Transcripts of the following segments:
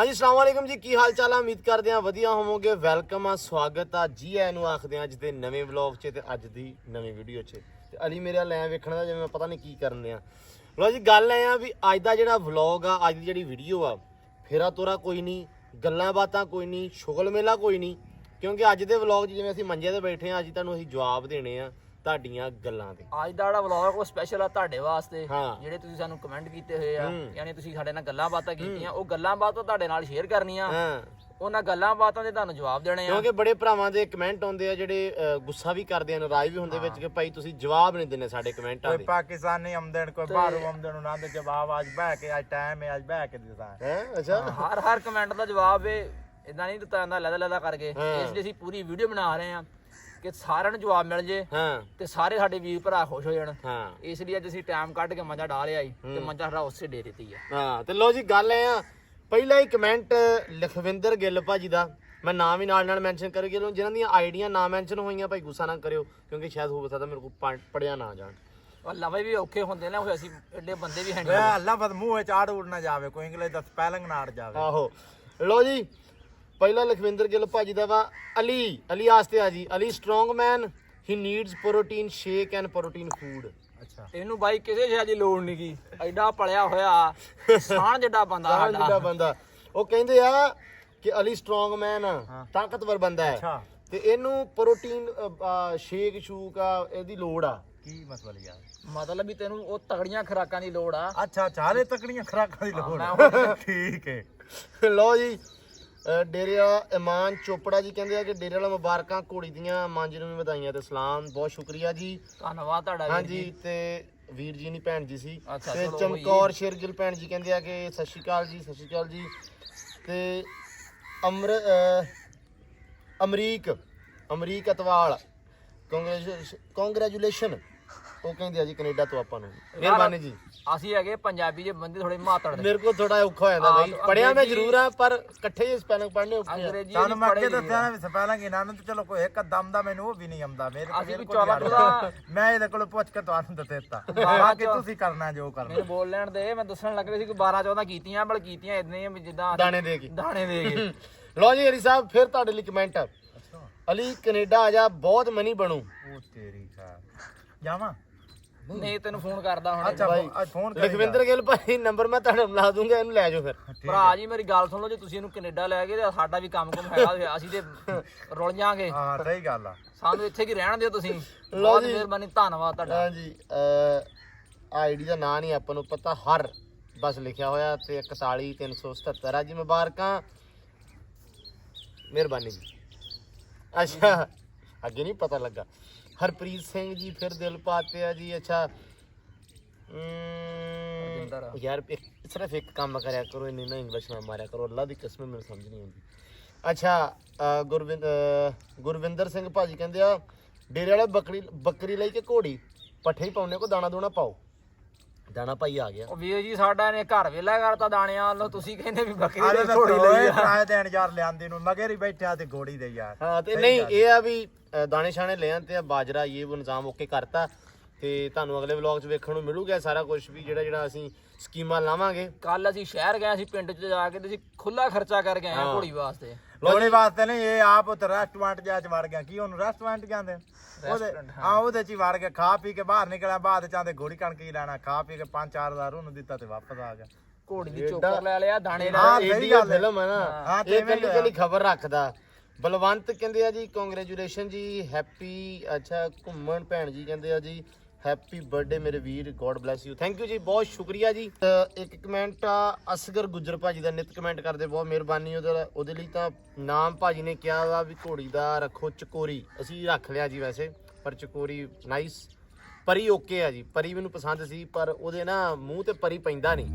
हाँ जी अस्सलाम वालेकुम जी, की हाल चाल है? उम्मीद करते हैं वधिया होवोगे। वेलकम आ, स्वागत आ जी आनू आखदे अज दे नवे व्लॉग च ते अज दी नवी वीडियो च। ते अली मेरे लै वेखण दा जिवें पता नहीं की करने आ। लो जी गल ऐ आ भी अज दा जेहड़ा व्लॉग आ, अज दी जेहड़ी वीडियो आ, फेरा तोरा कोई नहीं, गल्लां बातां कोई नहीं, शुगल मेला कोई नहीं, क्योंकि अज दे व्लॉग च जिवें असीं मंजे ते बैठे आ, अज तुहानूं असीं जवाब देने आ ਤੁਹਾਡੀਆਂ ਗੱਲਾਂ ਦੇ। ਅੱਜ ਦਾ ਜਿਹੜਾ ਵਲੌਗ ਉਹ ਸਪੈਸ਼ਲ ਆ ਤੁਹਾਡੇ ਵਾਸਤੇ, ਹਾਂ। ਜਿਹੜੇ ਤੁਸੀਂ ਸਾਨੂੰ ਕਮੈਂਟ ਕੀਤੇ ਹੋਏ ਆ, ਯਾਨੀ ਤੁਸੀਂ ਸਾਡੇ ਨਾਲ ਗੱਲਾਂ ਬਾਤਾਂ ਕੀਤੀਆਂ, ਉਹ ਗੱਲਾਂ ਬਾਤਾਂ ਤੁਹਾਡੇ ਨਾਲ ਸ਼ੇਅਰ ਕਰਨੀਆਂ, ਉਹਨਾਂ ਗੱਲਾਂ ਬਾਤਾਂ ਦੇ ਤੁਹਾਨੂੰ ਜਵਾਬ ਦੇਣੇ ਆ। ਕਿਉਂਕਿ ਬੜੇ ਭਰਾਵਾਂ ਦੇ ਕਮੈਂਟ ਆਉਂਦੇ ਆ ਜਿਹੜੇ ਗੁੱਸਾ ਵੀ ਕਰਦੇ ਆ, ਨਾਰਾਜ਼ ਵੀ ਹੁੰਦੇ ਵਿੱਚ ਕਿ ਭਾਈ ਤੁਸੀਂ ਜਵਾਬ ਨਹੀਂ ਦਿੰਦੇ ਸਾਡੇ ਕਮੈਂਟਾਂ ਦੇ। ਕੋਈ ਪਾਕਿਸਤਾਨੀ ਆਮਦਨ ਕੋਈ ਬਾਹਰੋਂ ਆਮਦਨ ਉਹਨਾਂ ਦੇ ਜਵਾਬ ਅੱਜ ਬਹਿ ਕੇ ਅੱਜ ਟਾਈਮ ਹੈ ਅੱਜ ਬਹਿ ਕੇ ਦਿੱਤਾ ਹੈ। ਅੱਛਾ, ਹਰ ਕਮੈਂਟ ਦਾ ਜਵਾਬ ਇਦਾਂ ਨਹੀਂ ਦਿੱਤਾ ਜਾਂਦਾ ਲੈਦਾ ਕਰਕੇ। ਇਸ ਲਈ ਅਸੀਂ ਪੂਰੀ ਵੀਡੀਓ ਬਣਾ ਰਹੇ ਆ ਕਿ ਸਾਰਿਆਂ ਨੂੰ ਜਵਾਬ ਮਿਲ ਜੇ ਤੇ ਸਾਰੇ ਸਾਡੇ ਵੀਰ ਭਰਾ ਖੁਸ਼ ਹੋ ਜਾਣ। ਇਸ ਲਈ ਅੱਜ ਅਸੀਂ ਟਾਈਮ ਕੱਢ ਕੇ ਮੰਜਾ ਡਾ ਲਿਆ ਤੇ ਮੰਜਾ ਸਾਡਾ ਉਸੇ ਡੇ ਦਿੱਤੀ ਆ। ਹਾਂ ਤੇ ਲੋ ਜੀ ਗੱਲ ਐ ਆ, ਪਹਿਲਾ ਹੀ ਕਮੈਂਟ ਲਖਵਿੰਦਰ ਗਿੱਲ ਭਾਜੀ ਦਾ, ਮੈਂ ਨਾਮ ਵੀ ਨਾਲ ਮੈਂਸ਼ਨ ਕਰਕੇ ਲੋ, ਜਿਨ੍ਹਾਂ ਦੀਆਂ ਆਈਡੀਆਂ ਨਾ ਮੈਂਸ਼ਨ ਹੋਈਆਂ ਭਾਈ ਗੁੱਸਾ ਨਾ ਕਰਿਓ, ਕਿਉਂਕਿ ਸ਼ਾਇਦ ਹੋ ਸਕਦਾ ਮੇਰੇ ਕੋਲ ਪੜਿਆ ਨਾ ਜਾਣ। ਅੱਲਾ ਵੀ ਔਖੇ ਹੁੰਦੇ ਨੇ, ਅਸੀਂ ਐਡੇ ਬੰਦੇ ਵੀ ਹੈ ਨਹੀਂ। ਅੱਲਾ ਬਦ ਮੂੰਹ ਚ ਆੜ ਉੜ ਨਾ ਜਾਵੇ, ਕੋਈ ਇੰਗਲਿਸ਼ ਦਾ ਸਪੈਲਿੰਗ ਨਾ ਅੜ ਜਾਵੇ। ਆਹੋ ਲੋ ਜੀ ਪਹਿਲਾ ਲਖਵਿੰਦਰ ਗਿੱਲ ਭਾਜੀ ਦਾ ਵਾ ਅਲੀ ਆਸਤੇ ਆ ਜੀ। Ali strong man, he needs protein shake and protein food. ਅੱਛਾ, ਇਹਨੂੰ ਬਾਈ ਕਿਸੇ ਸ਼ੈ ਦੀ ਲੋੜ ਨਹੀਂ ਕੀ, ਐਡਾ ਪਲਿਆ ਹੋਇਆ ਸਾਹ ਜਿੱਡਾ ਬੰਦਾ ਉਹ ਕਹਿੰਦੇ ਆ ਕਿ ਅਲੀ ਸਟਰੋਂਗ ਮੈਨ ਤਾਕਤਵਰ ਬੰਦਾ ਹੈ ਤੇ ਇਹਨੂੰ ਪ੍ਰੋਟੀਨ ਸ਼ੇਕ ਸ਼ੂਕ ਆ ਇਹਦੀ ਲੋੜ ਆ। ਕੀ ਮਤਲਬ ਯਾਰ? ਮਤਲਬ ਵੀ ਤੈਨੂੰ ਉਹ ਤਗੜੀਆਂ ਖੁਰਾਕਾਂ ਦੀ ਲੋੜ ਆ। ਅੱਛਾ ਚਾਰੇ ਤਕੜੀਆਂ ਖਰਾਕਾਂ ਦੀ ਲੋੜ। ਠੀਕ ਹੈ। ਲੋ ਜੀ ਡੇਰੇ ਵਾਲਾ ਇਮਾਨ ਚੋਪੜਾ ਜੀ ਕਹਿੰਦੇ ਆ ਕਿ ਡੇਰੇ ਵਾਲਾ ਮੁਬਾਰਕਾਂ ਘੋੜੀ ਦੀਆਂ, ਮਾਂਜੀ ਨੂੰ ਵੀ ਵਧਾਈਆਂ ਤੇ ਸਲਾਮ, ਬਹੁਤ ਸ਼ੁਕਰੀਆ ਜੀ, ਧੰਨਵਾਦ ਤੁਹਾਡਾ। ਹਾਂਜੀ ਤੇ ਵੀਰ ਜੀ ਨਹੀਂ ਭੈਣ ਜੀ ਸੀ ਤੇ ਚਮਕੌਰ ਸ਼ੇਰਗਿੱਲ ਭੈਣ ਜੀ ਕਹਿੰਦੇ ਆ ਕਿ ਸਤਿ ਸ਼੍ਰੀ ਅਕਾਲ ਜੀ, ਸਤਿ ਸ਼੍ਰੀ ਅਕਾਲ ਜੀ। ਤੇ ਅਮਰੀਕ ਅਤਵਾਲ ਕੰਗ੍ਰੈਚੁਲੇਸ਼ਨ, ਉਹ ਕਹਿੰਦੇ ਆ ਜੀ ਕੈਨੇਡਾ ਤੋਂ ਆਪਾਂ ਨੂੰ। ਮਿਹਰਬਾਨੀ ਜੀ। ਅਸੀਂ ਹੈਗੇ ਪੰਜਾਬੀ ਜੇ ਬੰਦੇ ਥੋੜੇ ਮਾਤੜ ਦੇ, ਮੇਰੇ ਕੋਲ ਥੋੜਾ ਔਖਾ ਹੋ ਜਾਂਦਾ ਬਈ, ਪੜਿਆ ਮੈਂ ਜ਼ਰੂਰ ਆ ਪਰ ਇਕੱਠੇ ਜੇ ਸਪੈਲਿੰਗ ਪੜ੍ਹਨੇ ਔਖੇ ਆ। ਅੰਗਰੇਜ਼ੀ ਸਾਨੂੰ ਮੈਂ ਅੱਗੇ ਦੱਸਿਆ ਨਾ ਵੀ ਸਪੈਲਿੰਗ ਇਹਨਾਂ ਨੂੰ, ਤੇ ਚਲੋ ਕੋਈ ਇੱਕ ਦਮ ਦਾ ਮੈਨੂੰ ਉਹ ਵੀ ਨਹੀਂ ਆਉਂਦਾ। ਮੇਰੇ ਕੋਲ ਮੈਂ ਇਹਦੇ ਕੋਲ ਪੁੱਛ ਕੇ ਤੁਹਾਨੂੰ ਦੱਸਤਾ, ਬਾਕੀ ਤੁਸੀਂ ਕਰਨਾ ਜੋ ਕਰਨਾ। ਮੈਨੂੰ ਬੋਲ ਲੈਣ ਦੇ, ਮੈਂ ਦੱਸਣ ਲੱਗ ਰਿਹਾ ਸੀ ਕਿ 12-14 ਕੀਤੀਆਂ, ਬਲ ਕੀਤੀਆਂ ਇਦਾਂ ਜਿੱਦਾਂ ਦਾਣੇ ਦੇ ਕੇ ਲੋ ਜੀ ਅਲੀ ਸਾਹਿਬ ਫਿਰ ਤੁਹਾਡੇ ਲਈ ਕਮੈਂਟ, ਅਲੀ ਕੈਨੇਡਾ ਆ ਜਾ, ਬਹੁਤ ਮਨੀ ਬਣੂ। ਉਹ ਤੇਰੀ ਖੈਰ ਜਾਵਾਂ ਨਹੀਂ, ਤੈਨੂੰ ਫੋਨ ਕਰਦਾ ਹੁਣ। ਅੱਛਾ ਅੱਜ ਫੋਨ ਕਰ। ਲਖਵਿੰਦਰ ਗਿੱਲ ਭਾਈ ਨੰਬਰ ਮੈਂ ਤੁਹਾਨੂੰ ਲਾ ਦੂੰਗਾ, ਇਹਨੂੰ ਲੈ ਜਾਓ ਫਿਰ। ਭਰਾ ਜੀ ਮੇਰੀ ਗੱਲ ਸੁਣ ਲਓ, ਜੇ ਤੁਸੀਂ ਇਹਨੂੰ ਕੈਨੇਡਾ ਲੈ ਗਏ ਤੇ ਸਾਡਾ ਵੀ ਕੰਮ ਹੈਗਾ, ਅਸੀਂ ਤੇ ਰੁਲ ਜਾਾਂਗੇ। ਹਾਂ ਸਹੀ ਗੱਲ ਆ, ਸਾਨੂੰ ਇੱਥੇ ਕੀ ਰਹਿਣ ਦਿਓ ਤੁਸੀਂ। ਬਹੁਤ ਮਿਹਰਬਾਨੀ, ਧੰਨਵਾਦ ਤੁਹਾਡਾ। ਹਾਂਜੀ ਆਈਡੀ ਦਾ ਨਾਂ ਨਹੀਂ ਆਪਾਂ ਨੂੰ ਪਤਾ, ਹਰ ਬਸ ਲਿਖਿਆ ਹੋਇਆ ਤੇ 41377 ਆ ਜੀ, ਮੁਬਾਰਕਾਂ, ਮਿਹਰਬਾਨੀ ਜੀ। ਅੱਛਾ ਅੱਗੇ ਨਹੀਂ ਪਤਾ ਲੱਗਾ। ਹਰਪ੍ਰੀਤ ਸਿੰਘ ਜੀ ਫਿਰ ਦਿਲ ਪਾਤੇ ਆ ਜੀ। ਅੱਛਾ ਯਾਰ ਸਿਰਫ ਇੱਕ ਕੰਮ ਕਰਿਆ ਕਰੋ, ਇੰਨੀ ਨਾ ਇੰਗਲਿਸ਼ ਨਾ ਮਾਰਿਆ ਕਰੋ, ਅੱਲਾ ਦੀ ਕਸਮ ਮੈਨੂੰ ਸਮਝ ਨਹੀਂ ਆਉਂਦੀ। ਅੱਛਾ ਗੁਰਵਿੰਦਰ ਸਿੰਘ ਭਾਜੀ ਕਹਿੰਦੇ ਆ ਡੇਰੇ ਵਾਲੇ ਬੱਕਰੀ ਲਈ ਕਿ ਘੋੜੀ, ਪੱਠੇ ਹੀ ਪਾਉਣੇ ਕੋ ਦਾਣਾ ਦੂਣਾ ਪਾਓ। ਦਾਣਾ ਭਾਈ ਆ ਗਿਆ। ਉਹ ਵੀਰ ਜੀ ਸਾਡਾ ਇਹਨੇ ਘਰ ਵੇਲਾ ਕਰਤਾ ਦਾਣਿਆਂ ਵੱਲੋਂ, ਤੁਸੀਂ ਕਹਿੰਦੇ ਵੀ ਬੱਕਰੀ ਲਈ ਘੋੜੀ ਲਈ ਆ। ਕਿਰਾਏ ਦੇਣ ਯਾਰ ਲਿਆਂਦੀ ਨੂੰ ਮਗਰ ਹੀ ਬੈਠਿਆ ਤੇ ਘੋੜੀ ਦੇ ਯਾਰ। ਹਾਂ ਤੇ ਨਹੀਂ ਇਹ ਆ ਵੀ ਦਾਣੇ ਛਾਣੇ ਲੈ ਆਂਦੇ ਆ, ਬਾਜਰਾ ਇਹ ਉਹ ਨਿਜ਼ਾਮ ਓਕੇ ਕਰਤਾ ਤੇ ਤੁਹਾਨੂੰ ਅਗਲੇ ਵਲੌਗ 'ਚ ਵੇਖਣ ਨੂੰ ਮਿਲੂਗਾ ਸਾਰਾ ਕੁਝ ਵੀ ਜਿਹੜਾ ਅਸੀਂ ਸਕੀਮਾਂ ਲਾਵਾਂਗੇ। ਕੱਲ ਅਸੀਂ ਸ਼ਹਿਰ ਗਏ ਸੀ, ਪਿੰਡ 'ਚ ਜਾ ਕੇ ਤੇ ਅਸੀਂ ਖੁੱਲਾ ਖਰਚਾ ਕਰਕੇ ਆਏ ਘੋੜੀ ਵਾਸਤੇ। ਘੋੜੀ ਵਾਸਤੇ ਨਹੀਂ, ਇਹ ਆਪ ਉੱਥੇ ਰੈਸਟੋਰੈਂਟ ਜਾ ਚ ਵੜ ਗਿਆ। ਕੀ ਉਹਨੂੰ ਰੈਸਟੋਰੈਂਟ ਕਹਿੰਦੇ? ਉਹਦੇ ਚ ਹੀ ਵੜ ਕੇ ਖਾ ਪੀ ਕੇ ਬਾਹਰ ਨਿਕਲਿਆ, ਬਾਅਦ ਚਾਹੁੰਦੇ ਘੋੜੀ ਕਣਕ ਹੀ ਲੈਣਾ, ਖਾ ਪੀ ਕੇ 5-4 ਹਜ਼ਾਰ ਉਹਨੂੰ ਦਿੱਤਾ ਤੇ ਵਾਪਸ ਆ ਗਿਆ। ਘੋੜੀ ਦੀ ਚੋਕਰ ਲੈ ਲਿਆ, ਦਾਣੇ ਫਿਲਮ ਹੈ ਨਾ, ਇਹ ਕੱਲੀ ਖਬਰ ਰੱਖਦਾ। ਬਲਵੰਤ ਕਹਿੰਦੇ ਆ ਜੀ ਕੰਗ੍ਰੈਚੁਲੇਸ਼ਨ ਜੀ, ਹੈਪੀ। ਅੱਛਾ ਘੁੰਮਣ ਭੈਣ ਜੀ ਕਹਿੰਦੇ ਆ ਜੀ ਹੈਪੀ ਬਰਥਡੇ ਮੇਰੇ ਵੀਰ, god bless you, thank you ਜੀ, ਬਹੁਤ ਸ਼ੁਕਰੀਆ ਜੀ। ਇੱਕ ਕਮੈਂਟ ਆ ਅਸਗਰ ਗੁੱਜਰ ਭਾਜੀ ਦਾ, ਨਿਤ ਕਮੈਂਟ ਕਰਦੇ, ਬਹੁਤ ਮਿਹਰਬਾਨੀ ਉਹਦੇ ਲਈ। ਤਾਂ ਨਾਮ ਭਾਜੀ ਨੇ ਕਿਹਾ ਵਾ ਵੀ ਘੋੜੀ ਦਾ ਰੱਖੋ ਚਕੋਰੀ, ਅਸੀਂ ਰੱਖ ਲਿਆ ਜੀ ਵੈਸੇ, ਪਰ ਚਕੋਰੀ ਨਾਈਸ। ਪਰੀ ਓਕੇ ਆ ਜੀ, ਪਰੀ ਮੈਨੂੰ ਪਸੰਦ ਸੀ ਪਰ ਉਹਦੇ ਨਾ ਮੂੰਹ ਤੇ ਪਰੀ ਪੈਂਦਾ ਨਹੀਂ,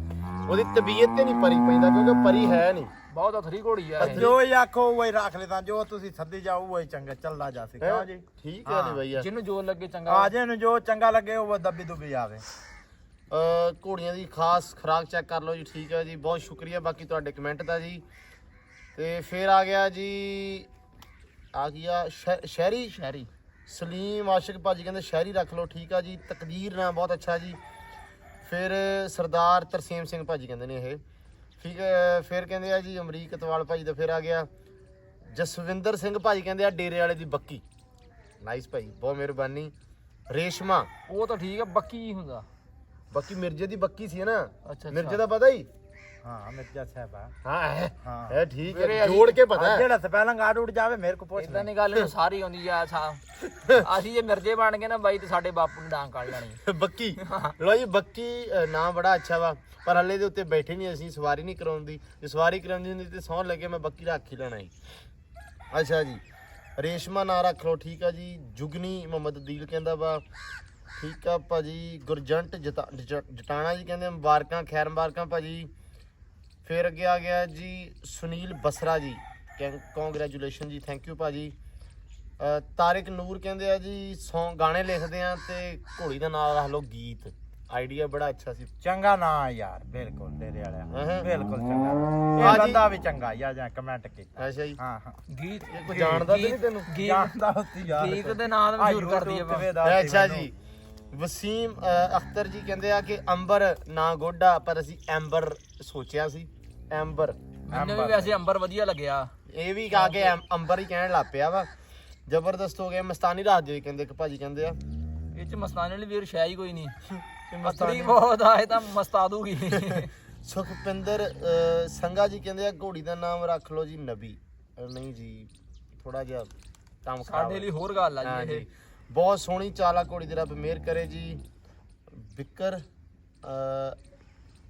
ਉਹਦੀ ਤਬੀਅਤ ਤੇ ਨਹੀਂ ਪਰੀ ਪੈਂਦਾ ਕਿਉਂਕਿ ਪਰੀ ਹੈ ਨਹੀਂ। ਬਹੁਤ ਅਥਰੀ ਘੋੜੀ ਆ। ਜੋ ਹੀ ਆਖੋ ਉਹ ਹੀ ਰੱਖ ਲੈਦਾ, ਜੋ ਤੁਸੀਂ ਸੱਦੀ ਜਾਓ ਉਹ ਹੀ ਚੰਗਾ ਚੱਲਦਾ ਜਾ ਸੀ। ਕਿਉਂ ਜੀ? ਠੀਕ ਹੈ ਜੀ ਭਈਆ, ਜਿਹਨੂੰ ਜੋ ਲੱਗੇ ਚੰਗਾ ਆ ਜੇ ਨੂੰ ਜੋ ਚੰਗਾ ਲੱਗੇ ਉਹ ਦੱਬੀ ਦੁੱਬੀ ਆਵੇ। ਘੋੜੀਆਂ ਦੀ ਖਾਸ ਖੁਰਾਕ ਚੈੱਕ ਕਰ ਲਓ ਜੀ। ਠੀਕ ਹੈ ਜੀ, ਬਹੁਤ ਸ਼ੁਕਰੀਆ ਬਾਕੀ ਤੁਹਾਡੇ ਕਮੈਂਟ ਦਾ ਜੀ। ਤੇ ਫਿਰ ਆ ਗਿਆ ਜੀ, ਆ ਗਿਆ ਸ਼ਹਿਰੀ ਸਲੀਮ ਆਸ਼ਿਕ ਭਾਜੀ ਕਹਿੰਦੇ ਸ਼ਹਿਰੀ ਰੱਖ ਲਓ। ਠੀਕ ਆ ਜੀ, ਤਕਦੀਰ ਨਾ ਬਹੁਤ ਅੱਛਾ ਜੀ। ਫਿਰ ਸਰਦਾਰ ਤਰਸੇਮ ਸਿੰਘ ਭਾਜੀ ਕਹਿੰਦੇ ਨੇ ਇਹ। ਠੀਕ ਹੈ। ਫਿਰ ਕਹਿੰਦੇ ਆ ਜੀ ਅਮਰੀਕ ਇਤਵਾਲ ਭਾਜੀ ਦਾ ਫਿਰ ਆ ਗਿਆ ਜਸਵਿੰਦਰ ਸਿੰਘ ਭਾਜੀ ਕਹਿੰਦੇ ਆ ਡੇਰੇ ਵਾਲੇ ਦੀ ਬੱਕੀ। ਨਾਈਸ ਭਾਈ, ਬਹੁਤ ਮਿਹਰਬਾਨੀ। ਰੇਸ਼ਮਾ ਉਹ ਤਾਂ ਠੀਕ ਆ, ਬੱਕੀ ਕੀ ਹੁੰਦਾ? ਬੱਕੀ ਮਿਰਜੇ ਦੀ ਬੱਕੀ ਸੀ ਨਾ। ਅੱਛਾ ਮਿਰਜੇ ਦਾ ਪਤਾ ਹੀ? ਹਾਂ ਮਿਰਜ਼ਾ ਸਾਹਿਬ ਆ। ਹਾਂ ਹਾਂ ਇਹ ਠੀਕ ਹੈ, ਜੋੜ ਕੇ ਪਤਾ ਹੈ। ਜਿਹੜਾ ਸਪੈਲਿੰਗ ਆੜ ਉੱਡ ਜਾਵੇ ਮੇਰੇ ਕੋ ਪੁੱਛ ਇਦਾਂ ਦੀ ਗੱਲ ਨੂੰ ਸਾਰੀ ਆਉਂਦੀ ਆ। ਅਸੀਂ ਜੇ ਮਿਰਜੇ ਬਣ ਗਏ ਨਾ ਬਾਈ ਤੇ ਸਾਡੇ ਬਾਪੂ ਨੇ ਡਾਂਗ ਕੱਢ ਲੈਣੀ। ਬੱਕੀ ਲੋ ਜੀ, ਬੱਕੀ ਨਾਮ ਬੜਾ ਅੱਛਾ ਵਾ, ਪਰ ਹੱਲੇ ਦੇ ਉੱਤੇ ਬੈਠੇ ਨਹੀਂ ਅਸੀਂ, ਸਵਾਰੀ ਨਹੀਂ ਕਰਾਉਂਦੀ। ਜੇ ਸਵਾਰੀ ਕਰਾਉਂਦੀ ਹੁੰਦੀ ਤੇ ਸੌਣ ਲੱਗੇ ਮੈਂ ਬੱਕੀ ਰੱਖ ਹੀ ਲੈਣਾ ਸੀ। ਅੱਛਾ ਜੀ, ਰੇਸ਼ਮਾ ਨਾਂ ਰੱਖ ਲਓ, ਠੀਕ ਆ ਜੀ। ਜੁਗਨੀ ਮੁਹੰਮਦ ਦੀਲ ਕਹਿੰਦਾ ਵਾ ਠੀਕ ਆ ਭਾਜੀ। ਗੁਰਜੰਟ ਜਟਾਣਾ ਜੀ ਕਹਿੰਦੇ ਮੁਬਾਰਕਾਂ, ਖੈਰ ਮੁਬਾਰਕਾਂ ਭਾਜੀ। ਫਿਰ ਅੱਗੇ ਆ ਗਿਆ ਜੀ ਸੁਨੀਲ ਬਸਰਾ ਜੀ, ਕੰਗ੍ਰੈਚੁਲੇਸ਼ਨ ਜੀ, ਥੈਂਕ ਯੂ ਭਾਜੀ। ਤਾਰਿਕ ਨੂਰ ਕਹਿੰਦੇ ਆ ਜੀ ਗਾਣੇ ਲਿਖਦੇ ਆ ਤੇ ਘੋੜੀ ਦਾ ਨਾਮ ਰੱਖ ਲਓ ਗੀਤ। ਆਈਡੀਆ ਬੜਾ ਅੱਛਾ ਸੀ, ਚੰਗਾ ਨਾਂ ਯਾਰ, ਬਿਲਕੁਲ ਡੇਰੇ ਵਾਲਿਆ, ਬਿਲਕੁਲ ਚੰਗਾ। ਹਾਂ ਇਹ ਜੀ। ਬੰਦਾ ਵੀ ਚੰਗਾ ਯਾਰ, ਜਾਂ ਕਮੈਂਟ ਕੀਤਾ। ਅੱਛਾ ਜੀ। ਹਾਂ ਹਾਂ ਗੀਤ ਕੋਈ ਜਾਣਦਾ ਤੇ ਨਹੀਂ ਤੈਨੂੰ? ਜਾਣਦਾ ਹੁੰਦੀ ਯਾਰ, ਗੀਤ ਦੇ ਨਾਂ ਤਾਂ ਮਸ਼ਹੂਰ ਕਰਦੀ ਆ। ਅੱਛਾ ਜੀ। ਵਸੀਮ ਅਖਤਰ ਜੀ ਕਹਿੰਦੇ ਆ ਕਿ ਅੰਬਰ ਨਾ ਗੋਡਾ, ਪਰ ਅਸੀਂ ਐਂਬਰ ਸੋਚਿਆ ਸੀ। ਐਂਬਰ ਮੈਨੂੰ ਵੀ ਵੈਸੇ ਅੰਬਰ ਵਧੀਆ ਲੱਗਿਆ। ਇਹ ਵੀ ਕਹਾ ਕੇ ਅੰਬਰ ਹੀ ਕਹਿਣ ਲੱਗ ਪਿਆ ਵਾ, ਜ਼ਬਰਦਸਤ ਹੋ ਗਿਆ। ਮਸਤਾਨੀ ਰਾਤ ਜੀ ਕਹਿੰਦੇ ਇੱਕ ਭਾਜੀ ਕਹਿੰਦੇ ਆ ਇਹ ਚ ਮਸਤਾਨੇ ਵਾਲੀ ਵੀਰ ਸ਼ੈ ਹੀ ਕੋਈ ਨਹੀਂ, ਮਸਤਾਨੀ ਬਹੁਤ ਆ, ਇਹ ਤਾਂ ਮਸਤਾ ਦੂਗੀ। ਸੁਖਪਿੰਦਰ ਸੰਗਾ ਜੀ ਕਹਿੰਦੇ ਆ ਘੋੜੀ ਦਾ ਨਾਮ ਰੱਖ ਲਓ ਜੀ ਨਬੀ। ਨਹੀਂ ਜੀ, ਥੋੜਾ ਜਿਹਾ ਕੰਮ ਖਰਾਬ ਸਾਡੇ ਲਈ ਹੋਰ ਗੱਲ ਆ ਹਾਂ ਜੀ ਇਹ। ਜੀ। ਬਹੁਤ ਸੋਹਣੀ ਚਾਲਾ ਘੋੜੀ ਦੇ ਰੱਬ ਮਿਹਰ ਕਰੇ ਜੀ। ਬਿਕਰ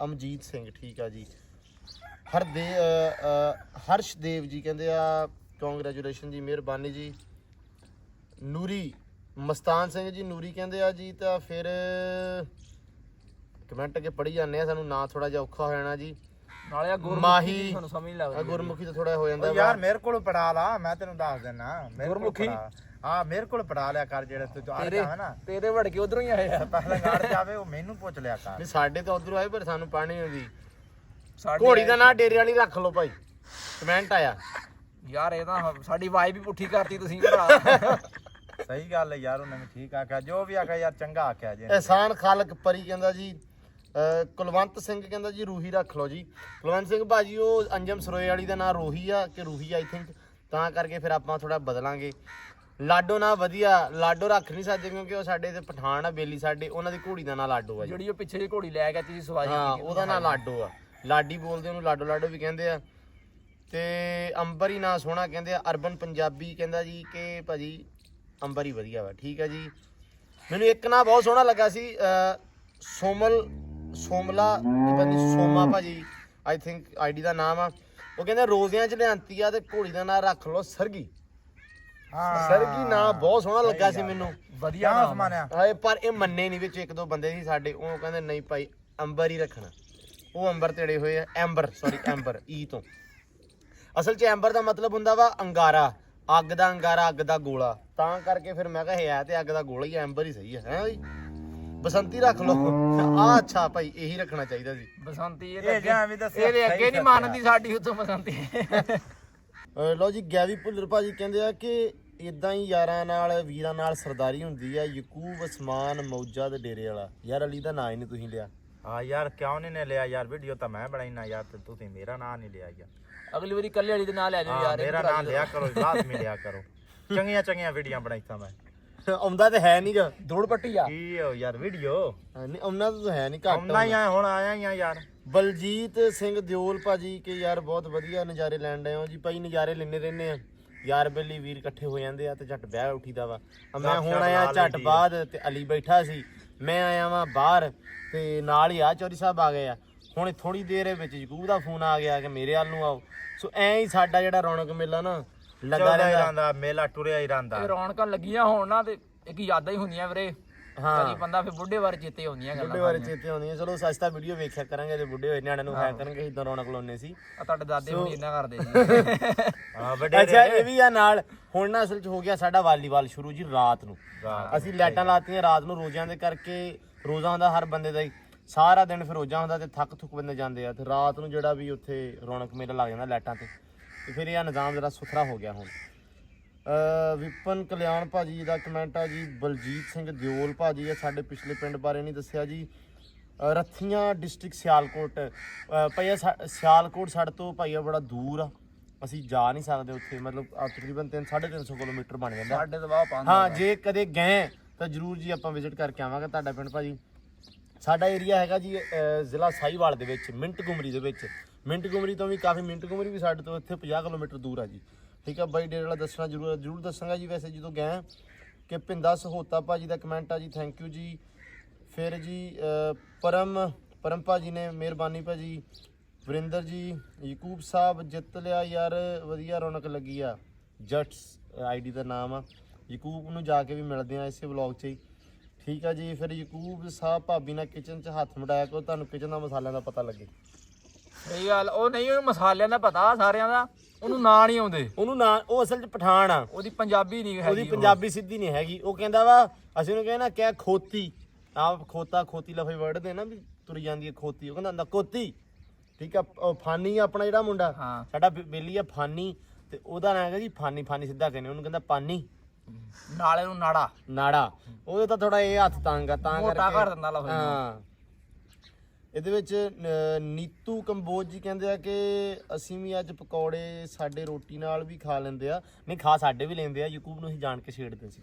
ਅਮਜੀਤ ਸਿੰਘ, ਠੀਕ ਆ ਜੀ। ਹਰਸ਼ਦੇਵ ਜੀ ਕਹਿੰਦੇ ਆ ਕੰਗ੍ਰੈਚੁਲੇਸ਼ਨ ਜੀ, ਮਿਹਰਬਾਨੀ ਜੀ। ਨੂਰੀ ਮਸਤਾਨ ਸਿੰਘ ਜੀ ਨੂਰੀ ਕਹਿੰਦੇ ਆ ਜੀ। ਤਾਂ ਫਿਰ ਕਮੈਂਟ ਅੱਗੇ ਪੜ੍ਹੀ ਜਾਂਦੇ ਆ, ਸਾਨੂੰ ਨਾਂ ਥੋੜਾ ਜਿਹਾ ਔਖਾ ਹੋ ਜਾਣਾ ਜੀ। ਨਾਲੇ ਆ ਮਾਹੀ ਤੁਹਾਨੂੰ ਸਮਝ ਨਹੀਂ ਲੱਗਦੀ। ਗੁਰਮੁਖੀ ਤਾਂ ਥੋੜਾ ਹੋ ਜਾਂਦਾ ਯਾਰ ਮੇਰੇ ਕੋਲ ਪੜਾ ਲਾ, ਮੈਂ ਤੈਨੂੰ ਦੱਸ ਦਿੰਨਾ। ਗੁਰਮੁਖੀ? ਹਾਂ ਮੇਰੇ ਕੋਲ ਪੜਾ ਲਿਆ ਕਰ, ਜਿਹੜੇ ਤੂੰ ਆ ਜਾਵੇਂ ਨਾ ਤੇਰੇ ਵੜ ਕੇ ਉਧਰੋਂ ਹੀ ਆਏ ਆ। ਪਹਿਲਾਂ ਗਾੜ ਜਾਵੇ ਉਹ ਮੈਨੂੰ ਪੁੱਛ ਲਿਆ ਕਰ। ਨਹੀਂ ਸਾਡੇ ਤਾਂ ਉਧਰੋਂ ਆਏ, ਪਰ ਸਾਨੂੰ ਪਾਣੀ ਹੁੰਦੀ। ਸਾਡੇ ਘੋੜੀ ਦਾ ਨਾਂ ਡੇਰੇ ਵਾਲੀ ਰੱਖ ਲਓ ਭਾਈ, ਕਮੈਂਟ ਆਇਆ। ਯਾਰ ਇਹ ਤਾਂ ਸਾਡੀ ਵਾਈਬ ਹੀ ਪੁੱਠੀ ਕਰਤੀ ਤੁਸੀਂ ਭਰਾ। ਸਹੀ ਗੱਲ ਹੈ ਯਾਰ, ਉਹਨੇ ਵੀ ਠੀਕ ਆਖਿਆ, ਜੋ ਵੀ ਆਖਿਆ ਯਾਰ ਚੰਗਾ ਆਖਿਆ ਜੀ। ਇਹਸਾਨ ਖਾਲਕ ਪਰੀ ਕਹਿੰਦਾ ਜੀ। ਕੁਲਵੰਤ ਸਿੰਘ ਕਹਿੰਦਾ ਜੀ ਰੂਹੀ ਰੱਖ ਲਓ ਜੀ। ਕੁਲਵੰਤ ਸਿੰਘ ਭਾਜੀ ਉਹ ਅੰਜਮ ਸਰੋਏ ਵਾਲੀ ਦਾ ਨਾਂ ਰੋਹੀ ਆ ਕਿ ਰੂਹੀ ਆਈ ਥਿੰਕ, ਤਾਂ ਕਰਕੇ ਫਿਰ ਆਪਾਂ ਥੋੜਾ ਬਦਲਾਂਗੇ। ਲਾਡੋ ਨਾਂ ਵਧੀਆ, ਲਾਡੋ ਰੱਖ ਨਹੀਂ ਸਕਦੇ ਕਿਉਂਕਿ ਉਹ ਸਾਡੇ ਤੇ ਪਠਾਨ ਆ ਬੇਲੀ ਸਾਡੇ, ਉਹਨਾਂ ਦੀ ਘੋੜੀ ਦਾ ਨਾਂ ਲਾਡੋ ਆ ਜੀ। ਜਿਹੜੀ ਉਹ ਪਿੱਛੇ ਜਿਹੀ ਘੋੜੀ ਲੈ ਗਿਆ ਤੁਸੀਂ ਸਵਾਰੀ ਹਾਂ ਉਹਦਾ ਨਾਂ ਲਾਡੋ ਆ, ਲਾਡੀ ਬੋਲਦੇ ਉਹਨੂੰ, ਲਾਡੋ ਲਾਡੋ ਵੀ ਕਹਿੰਦੇ ਆ। ਤੇ ਅੰਬਰ ਹੀ ਨਾਂ ਸੋਹਣਾ ਕਹਿੰਦੇ ਆ। ਅਰਬਨ ਪੰਜਾਬੀ ਕਹਿੰਦਾ ਜੀ ਕਿ ਭਾਜੀ ਅੰਬਰ ਹੀ ਵਧੀਆ ਵਾ, ਠੀਕ ਆ ਜੀ। ਮੈਨੂੰ ਇੱਕ ਨਾਂ ਬਹੁਤ ਸੋਹਣਾ ਲੱਗਾ ਸੀ, ਸੋਮਲਾ ਸੋਮਾ ਭਾਜੀ ਆਈ ਥਿੰਕ ਆਈਡੀ ਦਾ ਨਾਮ ਆ। ਉਹ ਕਹਿੰਦੇ ਰੋਜ਼ਿਆਂ ਚ ਲਿਆਂਤੀ ਆ ਤੇ ਘੋੜੀ ਦਾ ਨਾਂ ਰੱਖ ਲਓ ਸਰਗੀ। ਸਰਗੀ ਨਾਂ ਬਹੁਤ ਸੋਹਣਾ ਲੱਗਾ ਸੀ ਮੈਨੂੰ, ਵਧੀਆ ਕਿਆ ਸਮਾਨਿਆ। ਹਾਏ ਪਰ ਇਹ ਮੰਨੇ ਨਹੀਂ, ਵਿੱਚ ਇੱਕ ਦੋ ਬੰਦੇ ਸੀ ਸਾਡੇ, ਉਹ ਕਹਿੰਦੇ ਨਹੀਂ ਭਾਈ ਅੰਬਰ ਹੀ ਰੱਖਣਾ। ਉਹ ਅੰਬਰ ਤੇੜੇ ਹੋਏ ਆ, ਐਂਬਰ ਸੌਰੀ ਐਂਬਰ ਈ ਤੋਂ। ਅਸਲ 'ਚ ਐਂਬਰ ਦਾ ਮਤਲਬ ਹੁੰਦਾ ਵਾ ਅੰਗਾਰਾ, ਅੱਗ ਦਾ ਅੰਗਾਰਾ, ਅੱਗ ਦਾ ਗੋਲਾ, ਤਾਂ ਕਰਕੇ ਫਿਰ ਮੈਂ ਕਿਹਾ ਹੈ ਤੇ ਅੱਗ ਦਾ ਗੋਲਾ ਹੀ, ਐਂਬਰ ਹੀ ਸਹੀ ਹੈ ਬਈ। ਬਸੰਤੀ ਰੱਖ ਲਓ ਆ, ਅੱਛਾ ਭਾਈ ਇਹੀ ਰੱਖਣਾ ਚਾਹੀਦਾ ਸੀ। ਬਸੰਤੀ ਇਹ ਜਾਂ ਵੀ ਦੱਸਿਆ ਇਹਦੇ ਅੱਗੇ ਨਹੀਂ ਮੰਨਦੀ ਸਾਡੀ ਉੱਤੋਂ ਬਸੰਤੀ। ਲਓ ਜੀ ਗੈਵੀ ਭੁੱਲਰ ਭਾਜੀ ਕਹਿੰਦੇ ਆ ਕਿ ਇਦਾਂ ਹੀ ਯਾਰਾਂ ਨਾਲ ਵੀਰਾਂ ਨਾਲ ਸਰਦਾਰੀ ਹੁੰਦੀ ਆ। ਯਕੂਬ ਉਸਮਾਨ ਮੌਜਾ ਦੇ ਡੇਰੇ ਵਾਲਾ। ਯਾਰ ਅਲੀ ਦਾ ਨਾਂ ਹੀ ਨਹੀਂ ਤੁਸੀਂ ਲਿਆ। ਹਾਂ ਯਾਰ ਕਿਉਂ ਨਹੀਂ ਲਿਆ ਯਾਰ, ਵੀਡੀਓ ਤਾਂ ਮੈਂ ਬਣਾਈ ਨਾ ਯਾਰ, ਤੇ ਤੁਸੀਂ ਮੇਰਾ ਨਾਂ ਨਹੀਂ ਲਿਆ ਯਾਰ। ਅਗਲੀ ਵਾਰੀ ਕੱਲੇ ਵਾਲੀ ਦੇ ਨਾਲ ਲੈ ਜਾਓ ਯਾਰ, ਮੇਰਾ ਨਾਂ ਲਿਆ ਕਰੋ, ਲਾਜ਼ਮੀ ਲਿਆ ਕਰੋ। ਚੰਗੀਆਂ ਚੰਗੀਆਂ ਵੀਡੀਓ ਬਣਾਈਆਂ ਮੈਂ। ਆਉਂਦਾ ਤੇ ਹੈ ਨਹੀਂਗਾ, ਦੌੜ ਪੱਟੀ ਆ ਕੀ ਹੋ ਯਾਰ ਵੀਡੀਓ ਨਹੀਂ ਆਉਣਾ ਤਾਂ ਹੈ ਨਹੀਂ, ਘੱਟ ਆਉਣਾ ਹੀ ਆ, ਹੁਣ ਆਇਆ ਹੀ ਆ ਯਾਰ। ਬਲਜੀਤ ਸਿੰਘ ਦਿਓਲ ਭਾਜੀ ਕਿ ਯਾਰ ਬਹੁਤ ਵਧੀਆ ਨਜ਼ਾਰੇ ਲੈਣ ਡਏ ਹੋ ਜੀ। ਭਾਈ ਨਜ਼ਾਰੇ ਲੈਣੇ ਰਹਿੰਦੇ ਆ, ਯਾਰ ਬੇਲੀ ਵੀਰ ਇਕੱਠੇ ਹੋ ਜਾਂਦੇ ਆ ਤੇ ਝੱਟ ਵਿਆਹ ਉੱਠੀਦਾ ਵਾ। ਮੈਂ ਹੁਣ ਆਇਆ ਝੱਟ ਬਾਅਦ ਤੇ ਅਲੀ ਬੈਠਾ ਸੀ, ਮੈਂ ਆਇਆ ਵਾਂ ਬਾਹਰ ਤੇ ਨਾਲ ਹੀ ਆ ਚੌਧਰੀ ਸਾਹਿਬ ਆ ਗਏ ਆ। ਹੁਣ ਥੋੜੀ ਦੇਰ ਵਿੱਚ ਯਕੂਬ ਦਾ ਫੋਨ ਆ ਗਿਆ ਕਿ ਮੇਰੇ ਵੱਲ ਨੂੰ ਆਓ। ਸੋ ਐਂ ਹੀ ਸਾਡਾ ਜਿਹੜਾ ਰੌਣਕ ਮੇਲਾ ਨਾ ਲੱਗਾ ਰਹਿੰਦਾ, ਮੇਲਾ ਟੁਰਿਆ ਹੀ ਰਹਿੰਦਾ। ਇਹ ਰੌਣਕਾਂ ਲੱਗੀਆਂ ਹੋਣ ਨਾ ਤੇ ਇੱਕ ਯਾਦਾਂ ਹੀ ਹੁੰਦੀਆਂ ਵੀਰੇ। ਕਦੀ ਬੰਦਾ ਫਿਰ ਬੁੱਢੇ ਬਾਰੇ ਚੇਤੇ ਆਉਂਦੀਆਂ ਗੱਲਾਂ, ਬੁੱਢੇ ਬਾਰੇ ਚੇਤੇ ਆਉਂਦੀਆਂ। ਚਲੋ ਸਸਤਾ ਵੀਡੀਓ ਵੇਖਿਆ ਕਰਾਂਗੇ, ਜੇ ਬੁੱਢੇ ਹੋਏ ਨਿਆਣਿਆਂ ਨੂੰ ਖਾਇਆ ਕਰਨਗੇ ਇਦਾਂ ਰੌਣਕ ਲਾਉਣੇ ਸੀ। ਆ ਤੁਹਾਡੇ ਦਾਦੇ ਹੁਣ ਇੰਨਾ ਕਰਦੇ ਜੀ। ਹਾਂ ਵੱਡੇ ਅੱਛਾ ਇਹ ਵੀ ਆ ਨਾਲ। ਹੁਣ ਨਾ ਅਸਲ 'ਚ ਹੋ ਗਿਆ ਸਾਡਾ ਵਾਲੀਬਾਲ ਸ਼ੁਰੂ ਜੀ ਰਾਤ ਨੂੰ। ਅਸੀਂ ਲਾਈਟਾਂ ਲਾਤੀਆਂ ਰਾਤ ਨੂੰ ਰੋਜ਼ਿਆਂ ਦੇ ਕਰਕੇ। ਰੋਜ਼ਾ ਹੁੰਦਾ ਹਰ ਬੰਦੇ ਦਾ ਹੀ, ਸਾਰਾ ਦਿਨ ਫਿਰ ਰੋਜ਼ਾ ਹੁੰਦਾ ਤੇ ਥੱਕ ਥੁੱਕ ਬੰਦੇ ਜਾਂਦੇ ਆ, ਤੇ ਰਾਤ ਨੂੰ ਜਿਹੜਾ ਵੀ ਉੱਥੇ ਰੌਣਕ ਮੇਲਾ ਲੱਗ ਜਾਂਦਾ ਲਾਈਟਾਂ ਤੇ ਫਿਰ ਇਹ ਨਿਜ਼ਾਮ ਜਿਹੜਾ ਸੁਥਰਾ ਹੋ ਗਿਆ ਹੁਣ। ਵਿਪਨ ਕਲਿਆਣ ਭਾਜੀ ਦਾ ਕਮੈਂਟ ਆ ਜੀ। ਬਲਜੀਤ ਸਿੰਘ ਦਿਓਲ ਭਾਜੀ ਆ, ਸਾਡੇ ਪਿਛਲੇ ਪਿੰਡ ਬਾਰੇ ਨਹੀਂ ਦੱਸਿਆ ਜੀ। ਰੱਥੀਆਂ ਡਿਸਟ੍ਰਿਕਟ ਸਿਆਲਕੋਟ। ਭਾਈ ਸਿਆਲਕੋਟ ਸਾਡੇ ਤੋਂ ਭਾਈ ਬੜਾ ਦੂਰ ਆ, ਅਸੀਂ ਜਾ ਨਹੀਂ ਸਕਦੇ ਉੱਥੇ, ਮਤਲਬ ਤਕਰੀਬਨ 350 ਕਿਲੋਮੀਟਰ ਬਣ ਜਾਂਦਾ ਸਾਡੇ ਤੋਂ ਬਾਅਦ 5 ਹਾਂ। ਜੇ ਕਦੇ ਗਏ ਤਾਂ ਜਰੂਰ ਜੀ ਆਪਾਂ ਵਿਜ਼ਿਟ ਕਰਕੇ ਆਵਾਂਗੇ ਤੁਹਾਡਾ ਪਿੰਡ ਭਾਜੀ। ਸਾਡਾ ਏਰੀਆ ਹੈਗਾ ਜੀ ਜ਼ਿਲ੍ਹਾ ਸਾਹੀਵਾਲ ਦੇ ਵਿੱਚ, ਮਿੰਟ ਗੁਮਰੀ ਦੇ ਵਿੱਚ। ਮਿੰਟ ਗੁਮਰੀ ਤੋਂ ਵੀ ਕਾਫੀ, ਮਿੰਟ ਗੁਮਰੀ ਵੀ ਸਾਡੇ ਤੋਂ ਇੱਥੇ 50 ਕਿਲੋਮੀਟਰ ਦੂਰ ਆ ਜੀ। ਠੀਕ ਆ ਬਾਈ ਡੇਰੇ ਵਾਲਾ ਦੱਸਣਾ ਜ਼ਰੂਰ ਦੱਸਾਂਗਾ ਜੀ। ਵੈਸੇ ਜਦੋਂ ਗਏ ਕਿ ਭਿੰਦਾ ਸਹੋਤਾ ਭਾਜੀ ਦਾ ਕਮੈਂਟ ਆ ਜੀ, ਥੈਂਕ ਯੂ ਜੀ। ਫਿਰ ਜੀ ਪਰਮ ਭਾਜੀ ਨੇ ਮਿਹਰਬਾਨੀ ਭਾਜੀ। ਵਰਿੰਦਰ ਜੀ, ਯਕੂਬ ਸਾਹਿਬ ਜਿੱਤ ਲਿਆ ਯਾਰ, ਵਧੀਆ ਰੌਣਕ ਲੱਗੀ ਆ। ਜਟਸ ਆਈਡੀ ਦਾ ਨਾਮ ਆ। ਯਕੂਬ ਨੂੰ ਜਾ ਕੇ ਵੀ ਮਿਲਦੇ ਆ ਇਸੇ ਵਲੌਗ 'ਚ ਹੀ। ਠੀਕ ਆ ਜੀ। ਫਿਰ ਯਕੂਬ ਸਾਹਿਬ ਭਾਬੀ ਨਾਲ ਕਿਚਨ 'ਚ ਹੱਥ ਮਿਲਾਇਆ ਕਰੋ, ਤੁਹਾਨੂੰ ਕਿਚਨ ਦਾ ਮਸਾਲਿਆਂ ਦਾ ਪਤਾ ਲੱਗੇ। ਸਹੀ ਗੱਲ, ਉਹ ਨਹੀਂ ਉਹਨੂੰ ਮਸਾਲਿਆਂ ਦਾ ਪਤਾ ਸਾਰਿਆਂ ਦਾ, ਉਹਨੂੰ ਨਾਂ ਨਹੀਂ ਆਉਂਦੇ। ਉਹਨੂੰ ਨਾਂ, ਉਹ ਅਸਲ 'ਚ ਪਠਾਨ ਆ, ਉਹਦੀ ਪੰਜਾਬੀ ਨਹੀਂ ਹੈਗੀ, ਉਹਦੀ ਪੰਜਾਬੀ ਸਿੱਧੀ ਨਹੀਂ ਹੈਗੀ। ਉਹ ਕਹਿੰਦਾ ਵਾ, ਅਸੀਂ ਉਹਨੂੰ ਕਹਿੰਦਾ ਕਿਆ ਖੋਤੀ, ਆਪ ਖੋਤੀ ਲਫ਼ਜ਼ ਵਰਡ ਦੇ ਨਾ ਵੀ ਤੁਰ ਜਾਂਦੀ ਹੈ ਖੋਤੀ, ਉਹ ਕਹਿੰਦਾ ਹੁੰਦਾ ਕੋਤੀ। ਠੀਕ ਆ। ਉਹ ਫਾਨੀ ਆਪਣਾ ਜਿਹੜਾ ਮੁੰਡਾ ਸਾਡਾ ਬੇਲੀ ਆ ਫਾਨੀ, ਤੇ ਉਹਦਾ ਨਾਂ ਹੈਗਾ ਜੀ ਫਾਨੀ ਸਿੱਧਾ ਕਹਿੰਦੇ ਉਹਨੂੰ, ਕਹਿੰਦਾ ਪਾਨੀ। ਨਾਲੇ ਨੂੰ ਨਾੜਾ ਉਹਦੇ ਤਾਂ ਥੋੜਾ ਇਹ ਹੱਥ ਤੰਗ ਆ, ਤਾਂ ਮੋਟਾ ਕਰ ਦਿੰਦਾ ਲਫ਼ਜ਼। ਹਾਂ। ਇਹਦੇ ਵਿੱਚ ਨੀਤੂ ਕੰਬੋਜ ਜੀ ਕਹਿੰਦੇ ਆ ਕਿ ਅਸੀਂ ਵੀ ਅੱਜ ਪਕੌੜੇ ਸਾਡੇ ਰੋਟੀ ਨਾਲ ਵੀ ਖਾ ਲੈਂਦੇ ਆ। ਨਹੀਂ, ਖਾ ਸਾਡੇ ਵੀ ਲੈਂਦੇ ਆ। ਯਕੂਬ ਨੂੰ ਅਸੀਂ ਜਾਣ ਕੇ ਛੇੜਦੇ ਸੀ,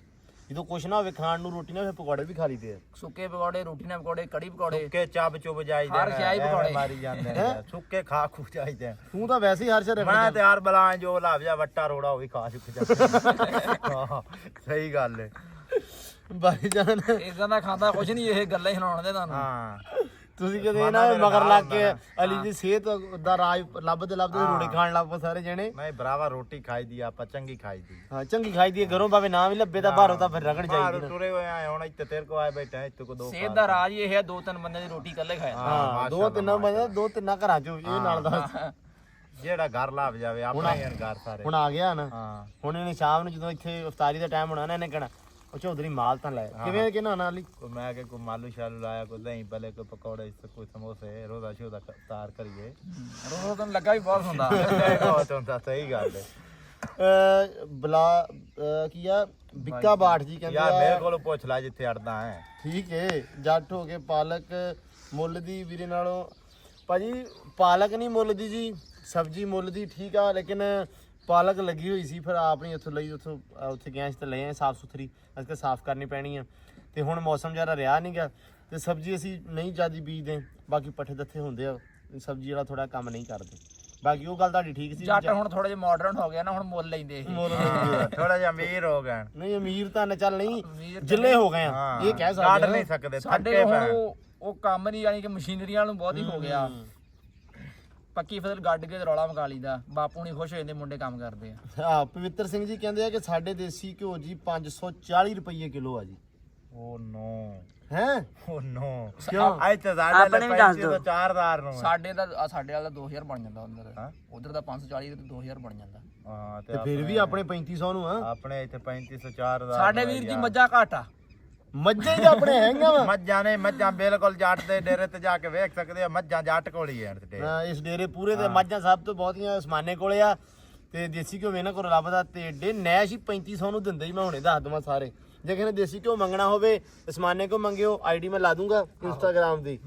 ਜਦੋਂ ਕੁਛ ਨਾ ਹੋਵੇ ਖਾਣ ਨੂੰ ਰੋਟੀ ਨਾਲ, ਫਿਰ ਪਕੌੜੇ ਵੀ ਖਾ ਲਈਦੇ ਆ। ਸੁੱਕੇ ਪਕੌੜੇ, ਰੋਟੀ ਨਾਲ ਪਕੌੜੇ, ਕੜੀ ਪਕੌੜੇ, ਸੁੱਕੇ ਚੱਬ ਚੁੱਬ ਜਾਈਦੇ, ਹਰ ਸ਼ਾਹੀ ਪਕੌੜੇ ਮਾਰੀ ਜਾਂਦੇ ਨੇ, ਸੁੱਕੇ ਖਾ ਖੂ ਜਾਈਦੇ। ਤੂੰ ਤਾਂ ਵੈਸੇ ਹੀ ਹਰ ਸ਼ਹਿਰ ਮੈਂ ਤੇ ਯਾਰ ਬਲਾਂ ਜੋ ਲਾਭ ਜਾ ਵੱਟਾ ਰੋੜਾ ਉਹ ਵੀ ਖਾ ਚੁੱਕ ਜਾ। ਸਹੀ ਗੱਲ ਹੈ ਬਾਈ ਜਾਨ, ਇਦਾਂ ਦਾ ਖਾਂਦਾ ਕੁਛ ਨਹੀਂ, ਇਹ ਗੱਲਾਂ ਹੀ ਸੁਣਾਉਣ ਦੇ ਤੁਹਾਨੂੰ। ਹਾਂ, ਤੁਸੀਂ ਕਦੇ ਨਾ ਮਗਰ ਲੱਗ ਕੇ ਅਲੀ ਦੀ ਸਿਹਤ ਦਾ ਰਾਜ ਲੱਭਦੇ ਰੋੜੇ ਖਾਣ ਲੱਗ ਪਏ ਸਾਰੇ ਜਣੇ। ਨਹੀਂ ਭਰਾਵਾ, ਰੋਟੀ ਖਾਈ ਦੀ ਆਪਾਂ, ਚੰਗੀ ਖਾਈ ਦੀ। ਹਾਂ, ਚੰਗੀ ਖਾਈ ਦੀ ਘਰੋਂ, ਭਾਵੇਂ ਨਾ ਵੀ ਲੱਭੇ ਤਾਂ ਬਾਹਰੋਂ ਤਾਂ ਫਿਰ ਰਗੜ ਜਾਈਦੀ। ਤੁਰੇ ਹੋਏ ਆ ਹੁਣ, ਇੱਥੇ ਤੇਰੇ ਕੋ ਆਏ ਬੈਠੇ, ਇੱਥੇ ਕੋ ਦੋ ਸਿਹਤ ਦਾ ਰਾਜ ਇਹ ਹੈ, 2-3 ਬੰਦਿਆਂ ਦੀ ਰੋਟੀ ਇਕੱਲੇ ਖਾਇਆ। ਹਾਂ, 2-3 ਬੰਦੇ, 2-3 ਘਰਾਂ ਚੋਂ ਇਹ ਨਾਲ ਦਾ ਜਿਹੜਾ ਘਰ ਲੱਭ ਜਾਵੇ ਆਪਣਾ ਹੀ ਘਰ ਸਾਰੇ। ਹੁਣ ਆ ਗਿਆ ਨਾ, ਹਾਂ, ਹੁਣ ਇਹਨੇ ਸ਼ਾਮ ਨੂੰ ਜਦੋਂ ਇੱਥੇ ਇਫਤਾਰੀ ਦਾ ਟਾਈਮ ਹੋਣਾ ਨਾ, ਇਹਨੇ ਕਹਿਣਾ ਉਹ ਚੌਧਰੀ ਮਾਲ ਤਾਂ ਲੈ। ਕਿਵੇਂ ਕਿਹਨਾਂ ਨਾਲ ਹੀ ਮੈਂ ਕਿ ਕੋਈ ਮਾਲੂ ਸ਼ਾਲੂ ਲਾਇਆ, ਕੋਈ ਦਹੀਂ ਭਲੇ, ਕੋਈ ਪਕੌੜੇ, ਕੋਈ ਸਮੋਸੇ, ਰੋਦਾ ਸ਼ੋਦਾ ਤਾਰ ਕਰੀਏ। ਰੋਜ਼ ਤਾਂ ਲੱਗਾ ਵੀ ਬਹੁਤ ਹੁੰਦਾ। ਬਹੁਤ ਹੁੰਦਾ, ਸਹੀ ਗੱਲ ਹੈ। ਬਲਾ ਕੀ ਆ, ਬਿੱਕਾ ਬਾਠ ਜੀ ਕਹਿੰਦੇ ਯਾਰ ਮੇਰੇ ਕੋਲੋਂ ਪੁੱਛ ਲੈ ਜਿੱਥੇ ਅੜਦਾ ਹੈ। ਠੀਕ ਏ। ਜੱਟ ਹੋ ਕੇ ਪਾਲਕ ਮੁੱਲ ਦੀ ਵੀਰੇ ਨਾਲੋਂ ਭਾਜੀ, ਪਾਲਕ ਨਹੀਂ ਮੁੱਲ ਦੀ ਜੀ, ਸਬਜ਼ੀ ਮੁੱਲ ਦੀ। ਠੀਕ ਆ, ਲੇਕਿਨ ਪਾਲਕ ਲੱਗੀ ਹੋਈ ਸੀ, ਫਿਰ ਆਪ ਨਹੀਂ ਉੱਥੋਂ ਲਈ, ਉੱਥੇ ਗਿਆ ਸੀ ਤਾਂ ਲੈ ਆਏ ਸਾਫ ਸੁਥਰੀ, ਅਸੀਂ ਸਾਫ਼ ਕਰਨੀ ਪੈਣੀ ਆ। ਤੇ ਹੁਣ ਮੌਸਮ ਜ਼ਿਆਦਾ ਰਿਹਾ ਨਹੀਂ ਗਾ, ਤੇ ਸਬਜ਼ੀ ਅਸੀਂ ਨਹੀਂ ਜ਼ਿਆਦਾ ਬੀਜਦੇ। ਬਾਕੀ ਪੱਠੇ ਦੱਥੇ ਹੁੰਦੇ ਆ, ਸਬਜ਼ੀ ਵਾਲਾ ਥੋੜਾ ਕੰਮ ਨਹੀਂ ਕਰਦੇ। ਬਾਕੀ ਉਹ ਗੱਲ ਤੁਹਾਡੀ ਠੀਕ ਸੀ। ਜੱਟ ਹੁਣ ਥੋੜਾ ਜਿਹਾ ਮਾਡਰਨ ਹੋ ਗਿਆ ਨਾ, ਹੁਣ ਮੁੱਲ ਲੈਂਦੇ ਥੋੜਾ ਜਿਹਾ ਅਮੀਰ ਹੋ ਗਏ। ਨਹੀਂ, ਅਮੀਰ ਤਾਂ ਨਾ ਚੱਲ, ਨਹੀਂ ਜਿੱਲੇ ਹੋ ਗਏ ਆ, ਇਹ ਕਹਿ ਸਕਦੇ ਨਹੀਂ ਸਕਦੇ। ਸਾਡੇ ਹੁਣ ਉਹ ਕੰਮ ਨਹੀਂ, ਯਾਨੀ ਕਿ ਮਸ਼ੀਨਰੀਆਂ ਨੂੰ ਬਹੁਤ ਹੀ ਹੋ ਗਿਆ। ਪੱਕੀ ਫਸਲ ਗੱਡ ਕੇ ਰੌਲਾ ਮਕਾ ਲਈਦਾ, ਬਾਪੂ ਨਹੀਂ ਖੁਸ਼ ਹੋ ਜਾਂਦੇ, ਮੁੰਡੇ ਕੰਮ ਕਰਦੇ ਆ। ਹਾਂ, ਪਵਿੱਤਰ ਸਿੰਘ ਜੀ ਕਹਿੰਦੇ ਆ ਕਿ ਸਾਡੇ ਦੇਸੀ ਘਿਓ ਜੀ 540 ਰੁਪਏ ਕਿਲੋ ਆ ਜੀ। ਓ ਨੋ ਹੈ, ਓ ਨੋ, ਕਿਉਂ? ਅੱਜ ਤਾਂ ਸਾਡੇ ਲਈ 4000 ਨੂੰ ਸਾਡੇ ਵਾਲਾ 2000 ਬਣ ਜਾਂਦਾ, ਉਧਰ ਦਾ 540 ਤੇ 2000 ਬਣ ਜਾਂਦਾ। ਹਾਂ, ਤੇ ਫਿਰ ਵੀ ਆਪਣੇ 3500 ਨੂੰ ਆ। ਆਪਣੇ ਇੱਥੇ 3500 4000। ਸਾਡੇ ਵੀਰ ਜੀ ਮੱਝਾਂ ਘੱਟ ਆ, ਮੱਝਾਂ ਹੀ ਆਪਣੇ ਹੈਗਾ ਵਾ। ਮੱਝਾਂ ਬਿਲਕੁਲ ਜੱਟ ਦੇ ਡੇਰੇ ਤੇ ਜਾ ਕੇ ਵੇਖ ਸਕਦੇ ਆ, ਮੱਝਾਂ ਜੱਟ ਕੋਲ ਹੀ ਐ। ਇਸ ਡੇਰੇ ਪੂਰੇ ਤੇ ਮੱਝਾਂ ਸਭ ਤੋਂ ਬਹੁਤੀਆਂ ਉਸਮਾਨੇ ਕੋਲੇ ਆ, ਤੇ ਦੇਸੀ ਘਿਓ ਇਹਨਾਂ ਕੋਲ ਲੱਭਦਾ। ਤੇ ਏਡੇ ਨੈਸ਼ ਹੀ 3500 ਨੂੰ ਦਿੰਦੇ ਹੀ, ਮੈਂ ਹੁਣੇ ਦੱਸ ਦਵਾਂ ਸਾਰੇ। ਜੇ ਕਿਸੇ ਨੇ ਦੇਸੀ ਘਿਓ ਮੰਗਣਾ ਹੋਵੇ, ਉਸਮਾਨੇ ਕੋ ਮੰਗਿਓ, ਆਈਡੀ ਮੈਂ ਲਾ ਦੂੰਗਾ ਇੰਸਟਾਗ੍ਰਾਮ ਦੀ।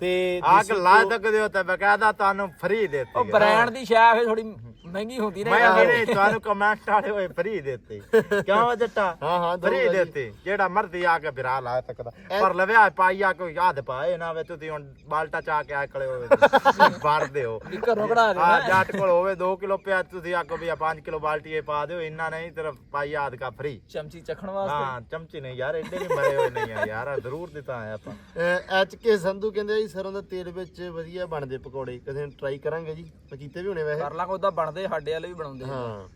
ਤੇ ਆਗ ਲਾ ਸਕਦੇ ਹੋ ਤੇ ਬਕਾਇਦਾ ਤੁਹਾਨੂੰ ਫ੍ਰੀ ਦੇਤੀ। ਉਹ ਬ੍ਰਾਂਡ ਦੀ ਸ਼ੈ ਫੇ ਥੋੜੀ ਮਹਿੰਗੀ ਹੁੰਦੀ ਮੈਂ ਜਿਹੜੇ ਤੁਹਾਨੂੰ ਕਮੈਂਟ ਵਾਲੇ ਹੋਏ ਫ੍ਰੀ ਦਿੱਤੇ, ਕਿਉਂ ਜੱਟਾ? ਹਾਂ, ਫ੍ਰੀ ਦਿੱਤੇ, ਜਿਹੜਾ ਮਰਜ਼ੀ ਆ ਕੇ ਫਿਰਾ ਲਾ ਸਕਦਾ। ਪਰ ਲਵਿਆ ਪਾਈਆ ਕੋਈ ਯਾਦ ਪਾਏ ਨਾ ਵੇ, ਤੁਸੀਂ ਹੁਣ ਬਾਲਟਾ ਚਾ ਕੇ ਆਕਲੇ ਹੋਵੇ ਵਰਦੇ ਹੋ ਘਰੋਂ ਕਢਾ ਹਾਂ। ਜੱਟ ਕੋਲ ਹੋਵੇ 2 ਕਿਲੋ ਪਿਆ, ਤੁਸੀਂ ਆਕੋ ਵੀ 5 ਕਿਲੋ ਬਾਲਟੀ ਪਾ ਦਿਓ, ਇੰਨਾ ਨਹੀਂ ਤੇ ਪਾਈਆ ਆਦ ਕਾ ਫ੍ਰੀ। ਚਮਚੀ ਚੱਖਣ ਵਾਸਤੇ। ਹਾਂ, ਚਮਚੀ ਨਹੀਂ ਯਾਰ, ਐਡੇ ਵੀ ਮਰੇ ਹੋਏ ਨਹੀਂ ਆ ਯਾਰ, ਜ਼ਰੂਰ ਦਿੱਤਾ ਆ ਆਪਾਂ। HK ਸੰਧੂ ਕਹਿੰਦੇ ਜੀ ਸਰੋਂ ਦਾ ਤੇਲ ਵਿੱਚ ਵਧੀਆ ਬਣਦੇ ਪਕੌੜੇ, ਕਦੇ ਟਰਾਈ ਕਰਾਂਗੇ ਜੀ। ਕੀਤੇ ਵੀ ਹੋਣੇ ਵੈਸੇ, ਕਰ ਲਾਂਗੇ, ਉਦਾਂ ਬਣਦੇ, ਸਾਡੇ ਵਾਲੇ ਵੀ ਬਣਾਉਂਦੇ। ਹਾਂ,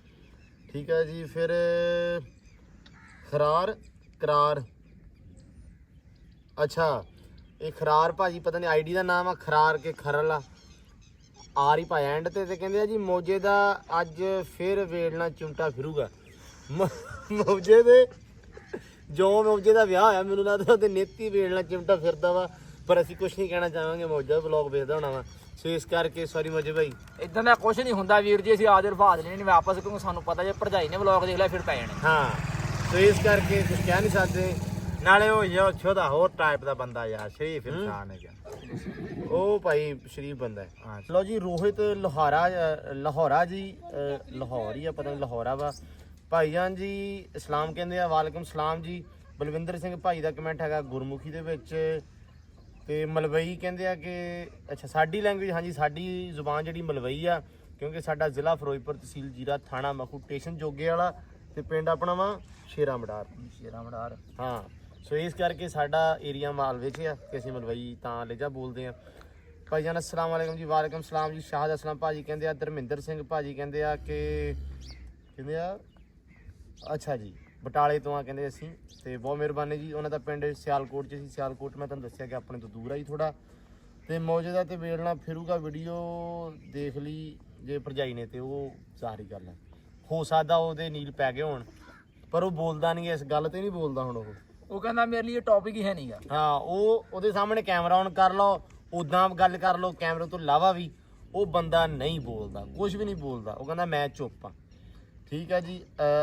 ਠੀਕ ਹੈ ਜੀ। ਫਿਰ ਕਰਾਰ, ਅੱਛਾ ਇਹ ਖਰਾਰ ਭਾਜੀ ਪਤਾ ਨਹੀਂ ਆਈਡੀ ਦਾ ਨਾਮ ਆ, ਖਰਾਰ ਕੇ ਖਰਲ ਆ ਰਹੀ ਪਾਇਆ ਐਂਡ ਤੇ ਕਹਿੰਦੇ ਆ ਜੀ ਮੌਜੇ ਦਾ ਅੱਜ ਫਿਰ ਵੇੜਨਾ ਚਿਮਟਾ ਫਿਰੂਗਾ। ਮੌਜੇ ਦੇ ਮੌਜੇ ਦਾ ਵਿਆਹ ਹੋਇਆ, ਮੈਨੂੰ ਲੱਗਦਾ ਉਹਦੇ ਨੇਤੀ ਵੇੜਨਾ ਚਿਮਟਾ ਫਿਰਦਾ ਵਾ, ਪਰ ਅਸੀਂ ਕੁਝ ਨਹੀਂ ਕਹਿਣਾ ਚਾਹਾਂਗੇ, ਮੌਜਾ ਵਲੌਗ ਵੇਖਦਾ ਹੋਣਾ ਵਾ, ਸੋ ਇਸ ਕਰਕੇ ਸੌਰੀ ਮੌਜੇ ਭਾਈ। ਇਦਾਂ ਦਾ ਕੁਝ ਨਹੀਂ ਹੁੰਦਾ ਵੀਰ ਜੀ, ਅਸੀਂ ਆਦਰ ਭਾਜ ਲੈਣੇ ਨਹੀਂ ਵਾਪਸ, ਕਿਉਂਕਿ ਸਾਨੂੰ ਪਤਾ ਜੇ ਭਰਜਾਈ ਨੇ ਵਲੌਗ ਦੇਖ ਲਿਆ ਫਿਰ ਪੈ ਜਾਣੇ। ਹਾਂ, ਸੋ ਇਸ ਕਰਕੇ ਕੁਝ ਕਹਿ ਨਹੀਂ ਸਕਦੇ। ਨਾਲੇ ਉਹ ਜੋ ਛੋਦਾ ਹੋਰ ਟਾਈਪ ਦਾ ਬੰਦਾ ਯਾਰ ਸ਼ਰੀਫ ਇਨਸਾਨ ਹੈਗਾ ਉਹ ਭਾਈ ਸ਼ਰੀਫ ਬੰਦਾ ਹੈ। ਹਾਂ ਲਓ ਜੀ ਰੋਹਿਤ ਲਾਹੌਰਾ ਜੀ ਲਾਹੌਰ ਹੀ ਆ ਪਤਾ ਨਹੀਂ ਲਾਹੌਰਾ ਵਾ ਭਾਈਜਾਨ ਜੀ ਇਸਲਾਮ ਕਹਿੰਦੇ ਆ ਵਾਲੇਕੁਮ ਸਲਾਮ ਜੀ। ਬਲਵਿੰਦਰ ਸਿੰਘ ਭਾਈ ਦਾ ਕਮੈਂਟ ਹੈਗਾ ਗੁਰਮੁਖੀ ਦੇ ਵਿੱਚ ਤੇ ਮਲਵਈ ਕਹਿੰਦੇ ਆ ਕਿ ਅੱਛਾ ਸਾਡੀ ਲੈਂਗੁਏਜ ਹਾਂਜੀ ਸਾਡੀ ਜ਼ੁਬਾਨ ਜਿਹੜੀ ਮਲਵਈ ਆ ਕਿਉਂਕਿ ਸਾਡਾ ਜ਼ਿਲ੍ਹਾ ਫਿਰੋਜ਼ਪੁਰ ਤਹਿਸੀਲ ਜੀਰਾ ਥਾਣਾ ਮਖੂ ਸਟੇਸ਼ਨ ਜੋਗੇ ਵਾਲਾ ਤੇ ਪਿੰਡ ਆਪਣਾ ਵਾ ਸ਼ੇਰਾ ਮਡਾਰ ਹਾਂ ਸੋ ਇਸ ਕਰਕੇ ਸਾਡਾ ਏਰੀਆ ਮਾਲਵੇ 'ਚ ਆ ਕਿ ਅਸੀਂ ਮਲਵਈ ਤਾਂ ਲੇਜਾ ਬੋਲਦੇ ਆ। ਭਾਈਜਾਨ अस्सलाम वालेकुम जी वालेकुम सलाम जी। शाहद असलम ਭਾਜੀ ਕਹਿੰਦੇ ਆ ਧਰਮਿੰਦਰ ਸਿੰਘ ਭਾਜੀ ਕਹਿੰਦੇ ਆ ਕਿ ਕਹਿੰਦੇ ਆ ਅੱਛਾ ਜੀ ਬਟਾਲੇ ਤੋਂ ਆ ਕਹਿੰਦੇ ਅਸੀਂ ਤੇ ਬਹੁਤ ਮਿਹਰਬਾਨੀ ਜੀ। ਉਹਨਾਂ ਦਾ ਪਿੰਡ ਸਿਆਲਕੋਟ 'ਚ ਸੀ। ਸਿਆਲਕੋਟ ਮੈਂ ਤੁਹਾਨੂੰ ਦੱਸਿਆ ਕਿ ਆਪਣੇ ਤੋਂ ਦੂਰ ਆ ਜੀ ਥੋੜਾ ਤੇ ਮੌਜੂਦਾ ਤੇ ਵੇਲਣਾ ਫਿਰੂਗਾ ਵੀਡੀਓ ਦੇਖ ਲਈ ਜੇ ਭਰਜਾਈ ਨੇ ਤੇ ਉਹ ਜ਼ਾਹਰੀ ਗੱਲ ਹੈ ਹੋ ਸਕਦਾ ਉਹਦੇ ਨੀਲ ਪੈ ਗਏ ਹੋਣ ਪਰ ਉਹ ਬੋਲਦਾ ਨਹੀਂ ਇਸ ਗੱਲ ਤੇ ਨਹੀਂ ਬੋਲਦਾ ਹੁਣ ਉਹ ਕਹਿੰਦਾ ਮੇਰੇ ਲਈ ਇਹ ਟੌਪਿਕ ਹੀ ਹੈ ਨਹੀਂਗਾ। ਹਾਂ ਉਹ ਉਹਦੇ ਸਾਹਮਣੇ ਕੈਮਰਾ ਔਨ ਕਰ ਲਓ ਉਦਾਂ ਗੱਲ ਕਰ ਲਓ ਕੈਮਰੇ ਤੋਂ ਇਲਾਵਾ ਵੀ ਉਹ ਬੰਦਾ ਨਹੀਂ ਬੋਲਦਾ ਕੁਝ ਵੀ ਨਹੀਂ ਬੋਲਦਾ ਉਹ ਕਹਿੰਦਾ ਮੈਂ ਚੁੱਪ ਆ ਠੀਕ ਹੈ ਜੀ।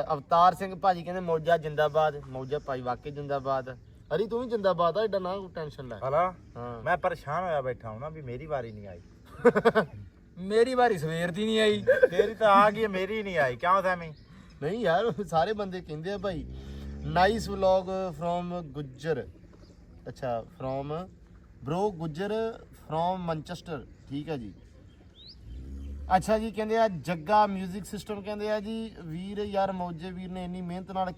ਅਵਤਾਰ ਸਿੰਘ ਭਾਜੀ ਕਹਿੰਦੇ ਮੌਜਾ ਜਿੰਦਾਬਾਦ ਮੌਜਾ ਭਾਈ ਵਾਕਈ ਜਿੰਦਾਬਾਦ। ਅਰੀ ਤੂੰ ਵੀ ਜਿੰਦਾਬਾਦ ਆ ਏਡਾ ਨਾ ਟੈਨਸ਼ਨ ਲੈ ਹਲਾ ਹਾਂ ਮੈਂ ਪਰੇਸ਼ਾਨ ਹੋਇਆ ਬੈਠਾ ਹਾਂ ਨਾ ਵੀ ਮੇਰੀ ਵਾਰੀ ਨਹੀਂ ਆਈ ਮੇਰੀ ਵਾਰੀ ਸਵੇਰ ਦੀ ਨਹੀਂ ਆਈ ਤੇਰੀ ਤਾਂ ਆ ਗਈ ਮੇਰੀ ਨਹੀਂ ਆਈ ਕਿਉਂ ਸੈਮੀ ਨਹੀਂ ਯਾਰ ਸਾਰੇ ਬੰਦੇ ਕਹਿੰਦੇ ਆ ਭਾਈ ਨਾਈਸ ਵਲੌਗ ਫਰੋਮ ਗੁੱਜਰ ਅੱਛਾ from bro Gujjar from Manchester ਠੀਕ ਹੈ ਜੀ। ਅੱਛਾ ਜੀ ਕਹਿੰਦੇ ਆ ਜੱਗਾ 뮤직 ਸਿਸਟਮ ਕਹਿੰਦੇ ਆ ਜੀ ਵੀਰ ਯਾਰ ਮੌਜੇ ਵੀਰ ਨੇ ਇੰਨੀ ਮਿਹਨਤ ਨਾਲ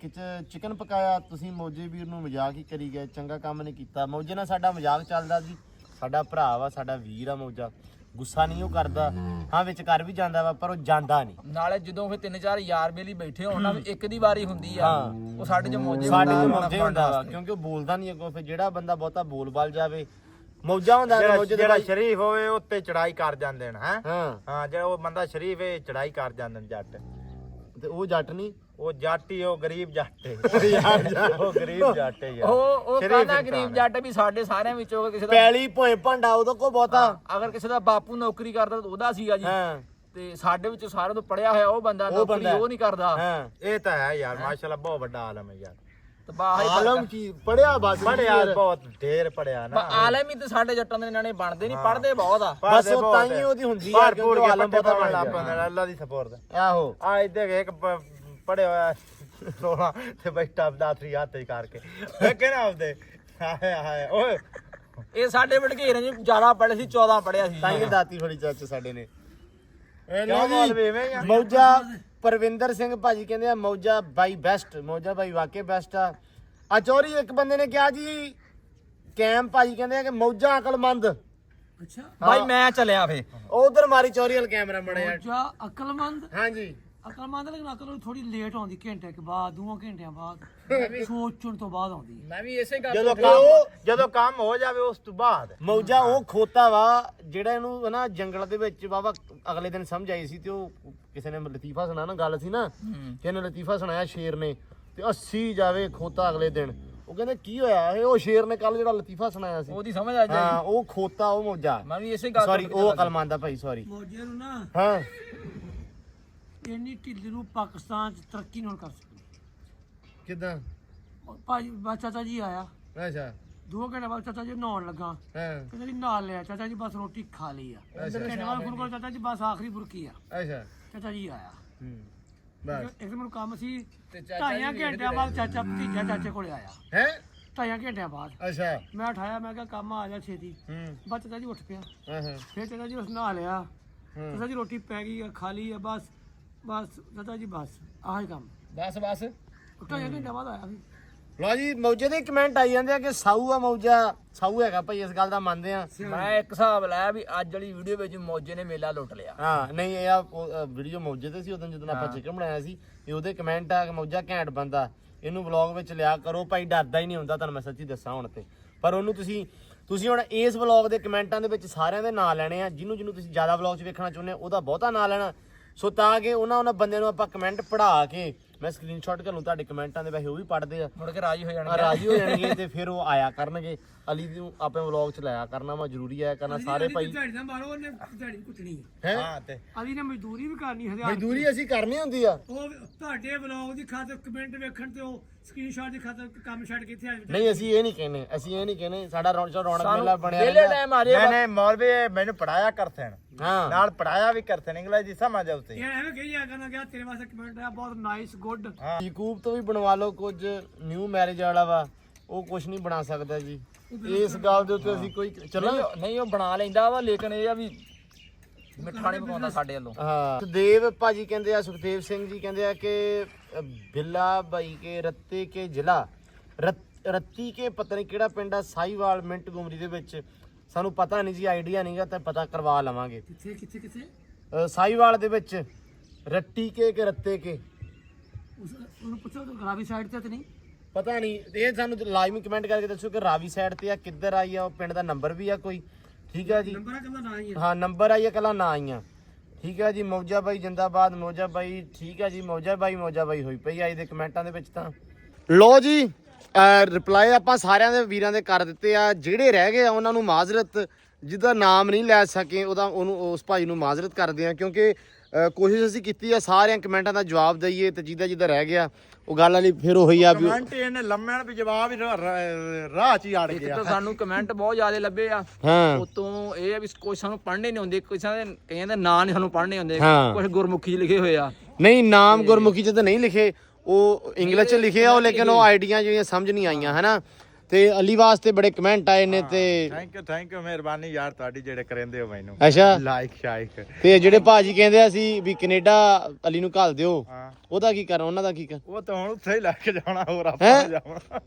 ਚਿਕਨ ਪਕਾਇਆ ਤੁਸੀਂ ਮੌਜੇ ਵੀਰ ਨੂੰ ਮਜ਼ਾਕ ਹੀ ਕਰੀ ਗਏ ਚੰਗਾ ਕੰਮ ਨਹੀਂ ਕੀਤਾ। ਮੌਜੇ ਨਾਲ ਸਾਡਾ ਮਜ਼ਾਕ ਚੱਲਦਾ ਜੀ ਸਾਡਾ ਭਰਾ ਵਾ ਸਾਡਾ ਵੀਰ ਆ ਮੌਜਾ ਗੁੱਸਾ ਨਹੀਂ ਉਹ ਕਰਦਾ ਹਾਂ ਵਿੱਚ ਕਰ ਵੀ ਜਾਂਦਾ ਵਾ ਪਰ ਉਹ ਜਾਂਦਾ ਨਹੀਂ। ਨਾਲੇ ਜਦੋਂ ਫਿਰ 3-4 ਯਾਰ ਬੇਲੀ ਬੈਠੇ ਹੋਣ ਨਾ ਇੱਕ ਦੀ ਵਾਰੀ ਹੁੰਦੀ ਆ ਉਹ ਸਾਡੇ ਚ ਮੌਜੇ ਹੁੰਦਾ ਵਾ ਕਿਉਂਕਿ ਉਹ ਬੋਲਦਾ ਨਹੀਂ ਅੱਗੋਂ ਫਿਰ ਜਿਹੜਾ ਬੰਦਾ ਬਹੁਤਾ ਬੋਲ ਜਾਵੇ ਮੌਜਾ ਹੁੰਦਾ ਜਿਹੜਾ ਸ਼ਰੀਫ ਹੋਵੇ ਉੱਤੇ ਚੜਾਈ ਕਰ ਜਾਂਦੇ ਨੇ ਹੈ ਹਾਂ ਹਾਂ ਜਿਹੜਾ ਉਹ ਬੰਦਾ ਸ਼ਰੀਫ ਹੈ ਚੜਾਈ ਕਰ ਜਾਂਦੇ ਨੇ ਜੱਟ ਤੇ ਉਹ ਜੱਟ ਨਹੀਂ ਉਹ ਜੱਟ ਹੀ ਉਹ ਗਰੀਬ ਜੱਟ ਹੈ ਯਾਰ ਉਹ ਗਰੀਬ ਜੱਟ ਹੈ ਯਾਰ ਉਹ ਕਹਿੰਦਾ ਗਰੀਬ ਜੱਟ ਵੀ ਸਾਡੇ ਸਾਰਿਆਂ ਵਿੱਚੋਂ ਕਿਸੇ ਦਾ ਪੈਲੀ ਭੋਏ ਭਾਂਡਾ ਉਹਦਾ ਕੋ ਬਹੁਤਾ ਅਗਰ ਕਿਸੇ ਦਾ ਬਾਪੂ ਨੌਕਰੀ ਕਰਦਾ ਤਾਂ ਉਹਦਾ ਸੀਗਾ ਜੀ ਹਾਂ ਤੇ ਸਾਡੇ ਵਿੱਚੋਂ ਸਾਰਿਆਂ ਤੋਂ ਪੜਿਆ ਹੋਇਆ ਉਹ ਬੰਦਾ ਨੌਕਰੀ ਉਹ ਨਹੀਂ ਕਰਦਾ। ਹਾਂ ਇਹ ਤਾਂ ਹੈ ਯਾਰ ਮਾਸ਼ਾਅੱਲਾ ਬਹੁਤ ਵੱਡਾ ਆਲਮ ਹੈ ਯਾਰ ਆਲਮ ਕੀ ਪੜਿਆ ਬਸ ਪੜਿਆ ਬਹੁਤ ਢੇਰ ਪੜਿਆ ਨਾ ਆਲਮ ਹੀ ਤੇ ਸਾਡੇ ਜੱਟਾਂ ਦੇ ਨਿਆਣੇ ਬਣਦੇ ਨਹੀਂ ਪੜਦੇ ਬਹੁਤ ਆ ਬਸ ਉਹ ਤਾਂ ਹੀ ਉਹਦੀ ਹੁੰਦੀ ਆ ਕਿਉਂਕਿ ਆਲਮ ਪਤਾ ਬਣ ਲੱਗਾ ਅੱਲਾ ਦੀ ਸਪੋਰਟ ਆਹੋ ਆ ਇੱਧਰ ਇੱਕ ਪੜਿਆ ਹੋਇਆ 16 ਤੇ ਬੈਠਾ ਦਾਤਰੀ ਹੱਥ ਚ ਕਰਕੇ ਵੇਖੇ ਨਾ ਆਪਦੇ ਹਾਏ ਹਾਏ ਓਏ ਇਹ ਸਾਡੇ ਵਡਘੇਰੇ ਜੀ ਜ਼ਿਆਦਾ ਪੜ੍ਹੇ ਸੀ 14 ਪੜਿਆ ਸੀ ਤਾਂ ਹੀ ਦਾਤੀ ਫੜੀ ਚਾਚੇ ਸਾਡੇ ਨੇ ਕਿਉਂ ਮੌਜਾ ਪਰਵਿੰਦਰ ਸਿੰਘ ਭਾਜੀ ਕਹਿੰਦੇ ਆ ਮੌਜਾ ਬਾਈ ਬੈਸਟ ਮੌਜਾ ਬਾਈ ਵਾਕਈ ਬੈਸਟ ਆ ਚੋਰੀ ਇੱਕ ਬੰਦੇ ਨੇ ਕਿਹਾ ਜੀ ਕੈਮ ਭਾਜੀ ਕਹਿੰਦੇ ਆ ਕਿ ਮੌਜਾ ਅਕਲਮੰਦ ਅੱਛਾ ਭਾਈ ਮੈਂ ਚੱਲਿਆ ਫੇ ਉਧਰ ਮਾਰੀ ਚੋਰੀ ਵਾਲ ਕੈਮਰਾ ਮੜਿਆ ਮੌਜਾ ਅਕਲਮੰਦ ਹਾਂਜੀ ਅਕਲਮੰਦ ਲੇਕਿਨ ਅਕਲ ਥੋੜੀ ਲੇਟ ਆਉਂਦੀ ਘੰਟੇ ਕੇ ਬਾਅਦ 2 ਘੰਟਿਆਂ ਬਾਅਦ ਸੋਚਣ ਤੋਂ ਬਾਅਦ ਆਉਂਦੀ ਮੈਂ ਵੀ ਇਸੇ ਗੱਲ ਜਦੋਂ ਕੰਮ ਹੋ ਜਾਵੇ ਉਸ ਤੋਂ ਬਾਅਦ ਮੌਜਾ ਉਹ ਖੋਤਾ ਵਾ ਜਿਹੜਾ ਇਹਨੂੰ ਨਾ ਜੰਗਲ ਦੇ ਵਿੱਚ ਬਾਬਾ ਅਗਲੇ ਦਿਨ ਸਮਝ ਆਈ ਸੀ ਤੇ ਉਹ ਕਿਸੇ ਨੇ ਲਤੀਫਾ ਸੁਣਾ ਨਾ ਗੱਲ ਸੀ ਨਾ ਕਿ ਇਹਨੇ ਲਤੀਫਾ ਸੁਣਾਇਆ ਸ਼ੇਰ ਨੇ ਤੇ 80 ਜਾਵੇ ਖੋਤਾ ਅਗਲੇ ਦਿਨ ਉਹ ਕਹਿੰਦੇ ਕੀ ਹੋਇਆ ਇਹ ਉਹ ਸ਼ੇਰ ਨੇ ਕੱਲ ਜਿਹੜਾ ਲਤੀਫਾ ਸੁਣਾਇਆ ਸੀ ਉਹਦੀ ਸਮਝ ਆ ਜਾਈ ਹਾਂ ਉਹ ਖੋਤਾ ਉਹ ਮੌਜਾ ਮੈਂ ਵੀ ਇਸੇ ਗੱਲ ਸੌਰੀ ਉਹ ਅਕਲਮੰਦ ਆ ਭਾਈ ਸੌਰੀ ਮੌਜੇ ਨੂੰ ਨਾ ਹਾਂ ਇੰਨੀ ਢਿੱਲੀ ਨੂੰ ਪਾਕਿਸਤਾਨ ਚ ਤਰੱਕੀ ਨਹੀਂ ਕਰ ਸਕਦੀ ਕਿਦਾਂ ਭਾਜੀ ਚਾਚਾ ਜੀ ਆਇਆ ਅੱਛਾ 2 ਘੰਟੇ ਬਾਅਦ ਚਾਚਾ ਜੀ ਨਹਾਉਣ ਲੱਗਾ ਹਾਂ ਚਾਚਾ ਜੀ ਨਹਾ ਲਿਆ ਚਾਚਾ ਜੀ ਬਸ ਰੋਟੀ ਖਾ ਲਈ ਆ ਘੰਟੇ ਬਾਅਦ ਫੋਨ ਕਰ ਚਾਚਾ ਜੀ ਬਸ ਆਖਰੀ ਬੁਰਕੀ ਆ ਅੱਛਾ ਚਾਚਾ ਜੀ ਆਇਆ ਬਸ ਇੱਕ ਮੈਨੂੰ ਕੰਮ ਸੀ ਤੇ ਚਾਚਾ 2.5 ਘੰਟਿਆਂ ਬਾਅਦ ਚਾਚਾ ਭਤੀਜਾ ਚਾਚੇ ਕੋਲੇ ਆਇਆ ਹੈ 2.5 ਘੰਟਿਆਂ ਬਾਅਦ ਅੱਛਾ ਮੈਂ ਉਠਾਇਆ ਮੈਂ ਕਿਹਾ ਕੰਮ ਆ ਜਾ ਛੇਤੀ ਬਸ ਚਾਚਾ ਜੀ ਉੱਠ ਪਿਆ ਹਾਂ ਹਾਂ ਫਿਰ ਚਾਚਾ ਜੀ ਉਸ ਨਹਾ ਲਿਆ ਚਾਚਾ ਜੀ ਰੋਟੀ ਪੈ ਗਈ ਆ ਖਾ ਲਈ ਆ ਬਸ ਚਾਚਾ ਜੀ ਬਸ ਆਹੀ ਕੰਮ ਬਸ 2.5 ਘੰਟੇ ਬਾਅਦ ਆਇਆ ਸੀ ਲੋ ਜੀ ਮੌਜੇ ਦੇ ਕਮੈਂਟ ਆਈ ਜਾਂਦੇ ਆ ਕਿ ਸਾਊ ਆ ਮੌਜਾ ਸਾਊ ਹੈਗਾ ਭਾਈ ਇਸ ਗੱਲ ਦਾ ਮੰਨਦੇ ਆ ਮੈਂ ਇੱਕ ਹਿਸਾਬ ਲਾਇਆ ਵੀ ਅੱਜ ਵਾਲੀ ਵੀਡੀਓ ਵਿੱਚ ਮੌਜੇ ਨੇ ਮੇਲਾ ਲੁੱਟ ਲਿਆ ਹਾਂ ਨਹੀਂ ਇਹ ਆ ਵੀਡੀਓ ਮੌਜੇ ਤੇ ਸੀ ਉਦੋਂ ਜਦੋਂ ਆਪਾਂ ਚਿਕਨ ਬਣਾਇਆ ਸੀ ਇਹ ਉਹਦੇ ਕਮੈਂਟ ਆ ਕਿ ਮੌਜਾ ਘੈਂਟ ਬੰਦਾ ਇਹਨੂੰ ਵਲੌਗ ਵਿੱਚ ਲਿਆ ਕਰੋ ਭਾਈ ਡਰਦਾ ਹੀ ਨਹੀਂ ਹੁੰਦਾ ਤੁਹਾਨੂੰ ਮੈਂ ਸੱਚੀ ਦੱਸਾਂ ਹੁਣ ਤੇ ਪਰ ਉਹਨੂੰ ਤੁਸੀਂ ਹੁਣ ਇਸ ਵਲੌਗ ਦੇ ਕਮੈਂਟਾਂ ਦੇ ਵਿੱਚ ਸਾਰਿਆਂ ਦੇ ਨਾਂ ਲੈਣੇ ਆ ਜਿਹਨੂੰ ਤੁਸੀਂ ਜ਼ਿਆਦਾ ਵਲੌਗ 'ਚ ਵੇਖਣਾ ਚਾਹੁੰਦੇ ਹੋ ਉਹਦਾ ਬਹੁਤਾ ਨਾਂ ਲੈਣਾ ਸੋ ਤਾਂ ਕਿ ਉਹਨਾਂ ਬੰਦਿਆਂ ਨੂੰ ਆਪਾਂ ਕਮੈਂਟ ਪੜ੍ਹਾ ਕੇ ਮੈਂ ਸਕਰੀਨਸ਼ਾਟ ਕਰ ਲੂੰ ਤੁਹਾਡੇ ਕਮੈਂਟਾਂ ਦੇ ਵੈਸੇ ਉਹ ਵੀ ਪੜ੍ਹਦੇ ਆ ਮੁੜ ਕੇ ਰਾਜੀ ਹੋ ਜਾਣਗੇ ਰਾਜੀ ਹੋ ਜਾਣਗੇ ਤੇ ਫਿਰ ਉਹ ਆਇਆ ਕਰਨਗੇ ਅਲੀ ਨੂੰ ਆਪਣੇ ਵਲੌਗ 'ਚ ਲਾਇਆ ਕਰਨਾ ਵਾ ਜ਼ਰੂਰੀ ਆਇਆ ਕਰਨਾ ਸਾਰੇ ਭਾਈ ਝਾੜੀ ਨਾ ਮਾਰੋ ਉਹਨੇ ਝਾੜੀ ਕੁੱਟਣੀ ਹੈ ਹਾਂ ਤੇ ਅਲੀ ਨੇ ਮਜ਼ਦੂਰੀ ਵੀ ਕਰਨੀ ਹਜ਼ਾਰ ਮਜ਼ਦੂਰੀ ਅਸੀਂ ਕਰਨੀ ਹੁੰਦੀ ਆ ਉਹ ਤੁਹਾਡੇ ਵਲੌਗ ਦੀ ਖਾਤਰ ਕਮੈਂਟ ਵੇਖਣ ਤੇ ਉਹ ਸਕਰੀਨਸ਼ਾਟ ਦੀ ਖਾਤਰ ਕੰਮ ਛੱਡ ਕੇ ਇੱਥੇ ਆ ਜਾਓ। ਨਹੀਂ ਅਸੀਂ ਇਹ ਨਹੀਂ ਕਹਿੰਦੇ ਸਾਡਾ ਰੌਣਕ ਮੇਲਾ ਬਣਿਆ ਵੇਲੇ ਰਹਿੰਦਾ। ਟਾਈਮ ਆ ਜੇ ਮੈਨੇ ਮੌਲਵੀ ਮੈਨੂੰ ਪੜਾਇਆ ਕਰਦੇ ਹਨ ਹਾਂ ਨਾਲ ਪੜਾਇਆ ਵੀ ਕਰਦੇ ਨੇ ਇੰਗਲਿਸ਼ ਦੀ ਸਮਝ ਆਉਂਦੀ ਯਾਰ ਐਵੇਂ ਕਹੀ ਜਾ ਕਰਨਾ ਕਿ ਤੇਰੇ ਵਾਸਤੇ ਕਮੈਂਟ ਆ ਬਹੁਤ ਨਾਈਸ ਗੁੱਡ। ਯੂਟਿਊਬ ਤੋਂ ਵੀ ਬਣਵਾ ਲਓ ਕੁਝ ਨਿਊ ਮੈਰਿਜ ਵਾਲਾ ਵਾ ਉਹ ਕੁਝ ਨਹੀਂ ਬਣਾ ਸਕਦਾ ਜੀ ਇਸ ਗੱਲ ਦੇ ਉੱਤੇ ਅਸੀਂ ਕੋਈ ਚਲੋ ਨਹੀਂ ਉਹ ਬਣਾ ਲੈਂਦਾ ਵਾ ਲੇਕਿਨ ਇਹ ਆ ਵੀ ਮਿੱਠਾ ਨਹੀਂ ਪਕਾਉਂਦਾ ਸਾਡੇ ਵੱਲੋਂ। ਹਾਂ ਸੁਖਦੇਵ ਭਾਜੀ ਕਹਿੰਦੇ ਆ ਸੁਖਦੇਵ ਸਿੰਘ ਜੀ ਕਹਿੰਦੇ ਆ ਕਿ ਬਿੱਲਾ ਬਾਈ ਕੇ ਰੱਤੇ ਕੇ ਜ਼ਿਲ੍ਹਾ ਰੱਤੀ ਕੇ ਪਤਾ ਨਹੀਂ ਕਿਹੜਾ ਪਿੰਡ ਆ ਸਾਈਵਾਲ ਮਿੰਟ ਗੁਮਰੀ ਦੇ ਵਿੱਚ ਸਾਨੂੰ ਪਤਾ ਨਹੀਂ ਜੀ ਆਈਡੀਆ ਨਹੀਂਗਾ ਤਾਂ ਪਤਾ ਕਰਵਾ ਲਵਾਂਗੇ ਕਿੱਥੇ ਸਾਈਵਾਲ ਦੇ ਵਿੱਚ ਰੱਟੀ ਕੇ ਰੱਤੇ ਕੇ ਉਹਨੂੰ ਪੁੱਛੋ ਤੂੰ ਗਰਾਵੀ ਸਾਈਡ ਤੇ ਨਹੀਂ ਪਤਾ ਨਹੀਂ ਇਹ ਸਾਨੂੰ ਲਾਜ਼ਮੀ ਕਮੈਂਟ ਕਰਕੇ ਦੱਸੋ ਕਿ ਰਾਵੀ ਸਾਈਡ ਤੇ ਆ ਕਿੱਧਰ ਆਈ ਆ ਉਹ ਪਿੰਡ ਦਾ ਨੰਬਰ ਵੀ ਆ ਕੋਈ ਠੀਕ ਆ ਜੀ ਨੰਬਰ ਆ ਕੱਲਾ ਨਾ ਹੀ ਆ। ਹਾਂ ਨੰਬਰ ਆਈ ਆ ਕੱਲਾ ਨਾ ਆਈਆਂ ਠੀਕ ਆ ਜੀ ਮੌਜਾ ਬਾਈ ਜਿੰਦਾਬਾਦ ਮੌਜਾ ਬਾਈ ਠੀਕ ਆ ਜੀ ਮੌਜਾ ਬਾਈ ਹੋਈ ਪਈ ਆ ਇਹਦੇ ਕਮੈਂਟਾਂ ਦੇ ਵਿੱਚ ਤਾਂ ਲੋ ਜੀ ਰਿਪਲਾਈ ਆਪਾਂ ਸਾਰਿਆਂ ਦੇ ਵੀਰਾਂ ਦੇ ਕਰ ਦਿੱਤੇ ਆ ਜਿਹੜੇ ਰਹਿ ਗਏ ਆ ਉਹਨਾਂ ਨੂੰ ਮਾਜ਼ਰਤ ਜਿਹਦਾ ਨਾਮ ਨਹੀਂ ਲੈ ਸਕੇ ਉਹਨੂੰ ਉਸ ਭਾਈ ਨੂੰ ਮਾਜ਼ਰਤ ਕਰਦੇ ਆ ਕਿਉਂਕਿ ਕੋਸ਼ਿਸ਼ ਅਸੀਂ ਕੀਤੀ ਆ ਸਾਰਿਆਂ ਕਮੈਂਟਾਂ ਦਾ ਜਵਾਬ ਦਈਏ ਤੇ ਜਿਹਦਾ ਰਹਿ ਗਿਆ ਉਹ ਗੱਲ ਵਾਲੀ ਫਿਰ ਉਹੀ ਆ ਵੀ ਕਮੈਂਟ ਇਹਨੇ ਲੰਮਿਆਂ ਵੀ ਜਵਾਬ ਹੀ ਰਾਹ ਚ ਹੀ ਆੜ ਗਿਆ ਤਾਂ ਸਾਨੂੰ ਕਮੈਂਟ ਬਹੁਤ ਜ਼ਿਆਦਾ ਲੱਭੇ ਆ ਹਾਂ ਉਤੋਂ ਇਹ ਆ ਵੀ ਕੋਈ ਸਾਨੂੰ ਪੜ੍ਹਨੇ ਨਹੀਂ ਆਉਂਦੇ ਕਈਆਂ ਦੇ ਨਾਂ ਨਹੀਂ ਸਾਨੂੰ ਪੜ੍ਹਨੇ ਆਉਂਦੇ ਹਾਂ। ਕੁਝ ਗੁਰਮੁਖੀ 'ਚ ਲਿਖੇ ਹੋਏ ਆ ਨਹੀਂ ਨਾਮ ਗੁਰਮੁਖੀ ਚ ਤਾਂ ਨਹੀਂ ਲਿਖੇ ਉਹ ਇੰਗਲਿਸ਼ ਚ ਲਿਖੇ ਆ ਉਹ ਲੇਕਿਨ ਉਹ ਆਈਡੀਆਂ ਜਿਹੜੀਆਂ ਸਮਝ ਨਹੀਂ ਆਈਆਂ ਹਨਾ ਤੇ ਅਲੀ ਵਾਸਤੇ ਬੜੇ ਕਮੈਂਟ ਆਏ ਨੇ ਤੇ ਥੈਂਕ ਯੂ ਮਿਹਰਬਾਨੀ ਯਾਰ ਤੁਹਾਡੀ ਜਿਹੜੇ ਕਰਿੰਦੇ ਹੋ ਮੈਨੂੰ ਅੱਛਾ ਲਾਈਕ ਸ਼ਾਇਕ ਤੇ ਜਿਹੜੇ ਭਾਜੀ ਕਹਿੰਦੇ ਆ ਸੀ ਵੀ ਕੈਨੇਡਾ ਅਲੀ ਨੂੰ ਘੱਲ ਦਿਓ ਹਾਂ ਉਹਦਾ ਕੀ ਕਰਾਂ ਉਹਨਾਂ ਦਾ ਕੀ ਕਰ ਉਹ ਤਾਂ ਹੁਣ ਉੱਥੇ ਹੀ ਲੈ ਕੇ ਜਾਣਾ ਹੋਰ ਆਪਾਂ ਜਾਵਾਂ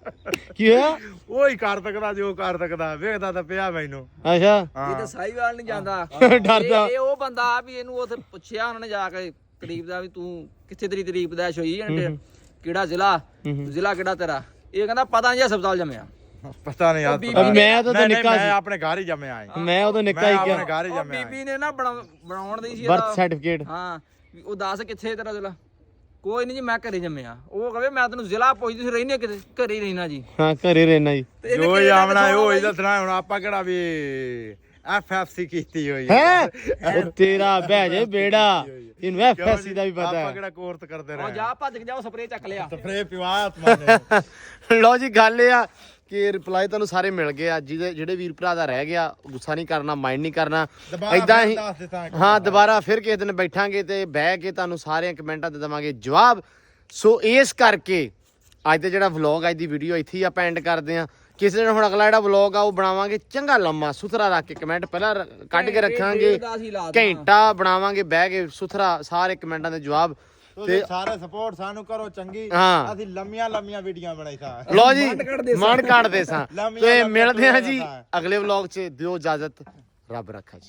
ਕੀ ਹੋਇਆ ਉਹ ਹੀ ਕਰ ਸਕਦਾ ਜੋ ਕਰ ਸਕਦਾ ਵੇਖਦਾ ਤਾਂ ਪਿਆ ਮੈਨੂੰ ਅੱਛਾ ਇਹ ਤਾਂ ਸਾਈਵਾਲ ਨਹੀਂ ਜਾਂਦਾ ਡਰਦਾ ਇਹ ਉਹ ਬੰਦਾ ਆ ਵੀ ਇਹਨੂੰ ਉੱਥੇ ਪੁੱਛਿਆ ਉਹਨਾਂ ਨੇ ਜਾ ਕੇ ਤਰੀਬ ਦਾ ਵੀ ਤੂੰ ਕਿੱਥੇ ਤੇਰੀ ਤਰੀਬ ਦਾ ਹੋਈ ਕਿਹੜਾ ਜ਼ਿਲ੍ਹਾ ਕਿਹੜਾ ਤੇਰਾ ਇਹ ਕਹਿੰਦਾ ਪਤਾ ਨਹੀਂ ਹਸਪਤਾਲ ਜੰਮਿਆ ਪਤਾ ਨਹੀਂ ਯਾਰ ਮੈਂ ਤਾਂ ਨਿੱਕਾ ਮੈਂ ਸੀ ਆਪਣੇ ਘਰ ਹੀ ਜੰਮਿਆ ਆ ਮੈਂ ਉਦੋਂ ਨਿੱਕਾ ਹੀ ਆਪਣੇ ਗਿਆ ਘਰ ਹੀ ਉਹ ਜੰਮਿਆ ਬੀਬੀ ਨੇ ਨਾ ਬਣਾਉਣ ਦੀ ਸੀ ਬਰਥ ਸਰਟੀਫਿਕੇਟ ਹਾਂ ਵੀ ਉਹ ਦੱਸ ਕਿੱਥੇ ਤੇਰਾ ਜ਼ਿਲ੍ਹਾ ਕੋਈ ਨਹੀਂ ਜੀ ਮੈਂ ਘਰੇ ਜੰਮਿਆ ਉਹ ਕਹੇ ਮੈਂ ਤੈਨੂੰ ਜ਼ਿਲ੍ਹਾ ਪੁੱਛਦੀ ਸੀ ਰਹਿੰਦੇ ਕਿਤੇ ਘਰੇ ਹੀ ਰਹਿਣਾ ਜੀ ਹਾਂ ਘਰੇ ਰਹਿਣਾ ਜੀ ਤੇ ਇਹਨੇ ਜੋ ਹੀ ਕੈਨੇਡਾ ਆਵਣਾ ਕਿੱਥੋਂ ਉਹ ਹੀ ਆਉਣਾ ਦੱਸਣਾ ਹੁਣ ਆਪਾਂ ਕਿਹੜਾ ਵੀ FFC ਕੀਤੀ ਹੋਈ ਹੈ ਉਹ ਤੇਰਾ ਬਹਿ ਜੇ ਬੇੜਾ ਇਹਨੂੰ ਐਫਐਸਸੀ ਦਾ ਵੀ ਪਤਾ ਆਪਾਂ ਹੈ ਕਿਹੜਾ ਕੋਰਸ ਕਰਦੇ ਉਹ ਰਹੇ ਜਾ ਭੱਜ ਕੇ ਜਾਓ ਸਪਰੇਅ ਚੱਕ ਲਿਆ ਸਪਰੇ ਪਿਵਾ ਆਤਮਾ ਨੇ ਲਓ ਜੀ ਗੱਲ ਇਹ ਆ ਕਿ ਰਿਪਲਾਈ ਤੁਹਾਨੂੰ ਸਾਰੇ ਮਿਲ ਗਏ ਆ ਜਿਹੜੇ ਵੀਰ ਭਰਾ ਦਾ ਰਹਿ ਗਿਆ ਗੁੱਸਾ ਨਹੀਂ ਕਰਨਾ ਮਾਈਂਡ ਨਹੀਂ ਕਰਨਾ ਐਦਾਂ ਹੀ ਹਾਂ ਦੁਬਾਰਾ ਫਿਰ ਕਿਸੇ ਦਿਨ ਬੈਠਾਂਗੇ ਤੇ ਬਹਿ ਕੇ ਤੁਹਾਨੂੰ ਸਾਰਿਆਂ ਕਮੈਂਟਾਂ ਦੇ ਦੇਵਾਂਗੇ ਜਵਾਬ ਸੋ ਇਸ ਕਰਕੇ ਅੱਜ ਦਾ ਜਿਹੜਾ ਵਲੌਗ ਅੱਜ ਦੀ ਵੀਡੀਓ ਇੱਥੇ ਹੀ ਆਪਾਂ ਐਂਡ ਕਰਦੇ ਆ ਕਿਸੇ ਦਿਨ ਹੁਣ ਅਗਲਾ ਜਿਹੜਾ ਵਲੌਗ ਆ ਉਹ ਬਣਾਵਾਂਗੇ ਚੰਗਾ ਲੰਮਾ ਸੁਥਰਾ ਰੱਖ ਕੇ ਕਮੈਂਟ ਪਹਿਲਾਂ ਕੱਢ ਕੇ ਰੱਖਾਂਗੇ ਘੰਟਾ ਬਣਾਵਾਂਗੇ ਬਹਿ ਕੇ ਸੁਥਰਾ ਸਾਰੇ ਕਮੈਂਟਾਂ ਦੇ ਜਵਾਬ ਤੇ ਸਾਰੇ ਸਪੋਰਟ ਸਾਨੂੰ ਕਰੋ ਚੰਗੀ ਹਾਂ ਅਸੀਂ ਲੰਮੀਆਂ ਵੀਡੀਓ ਬਣਾਈ ਸਾਂ ਲੋ ਜੀ ਮਨ ਕੱਢਦੇ ਸਾਂ ਲੰਮੀਆਂ ਤੇ ਲੰਮੀਆਂ ਮਿਲਦੇ ਹਾਂ ਜੀ ਵੀਡੀਓ ਅਗਲੇ ਵਲੌਗ 'ਚ ਦਿਓ ਇਜਾਜ਼ਤ ਰੱਬ ਰੱਖਾ ਜੀ।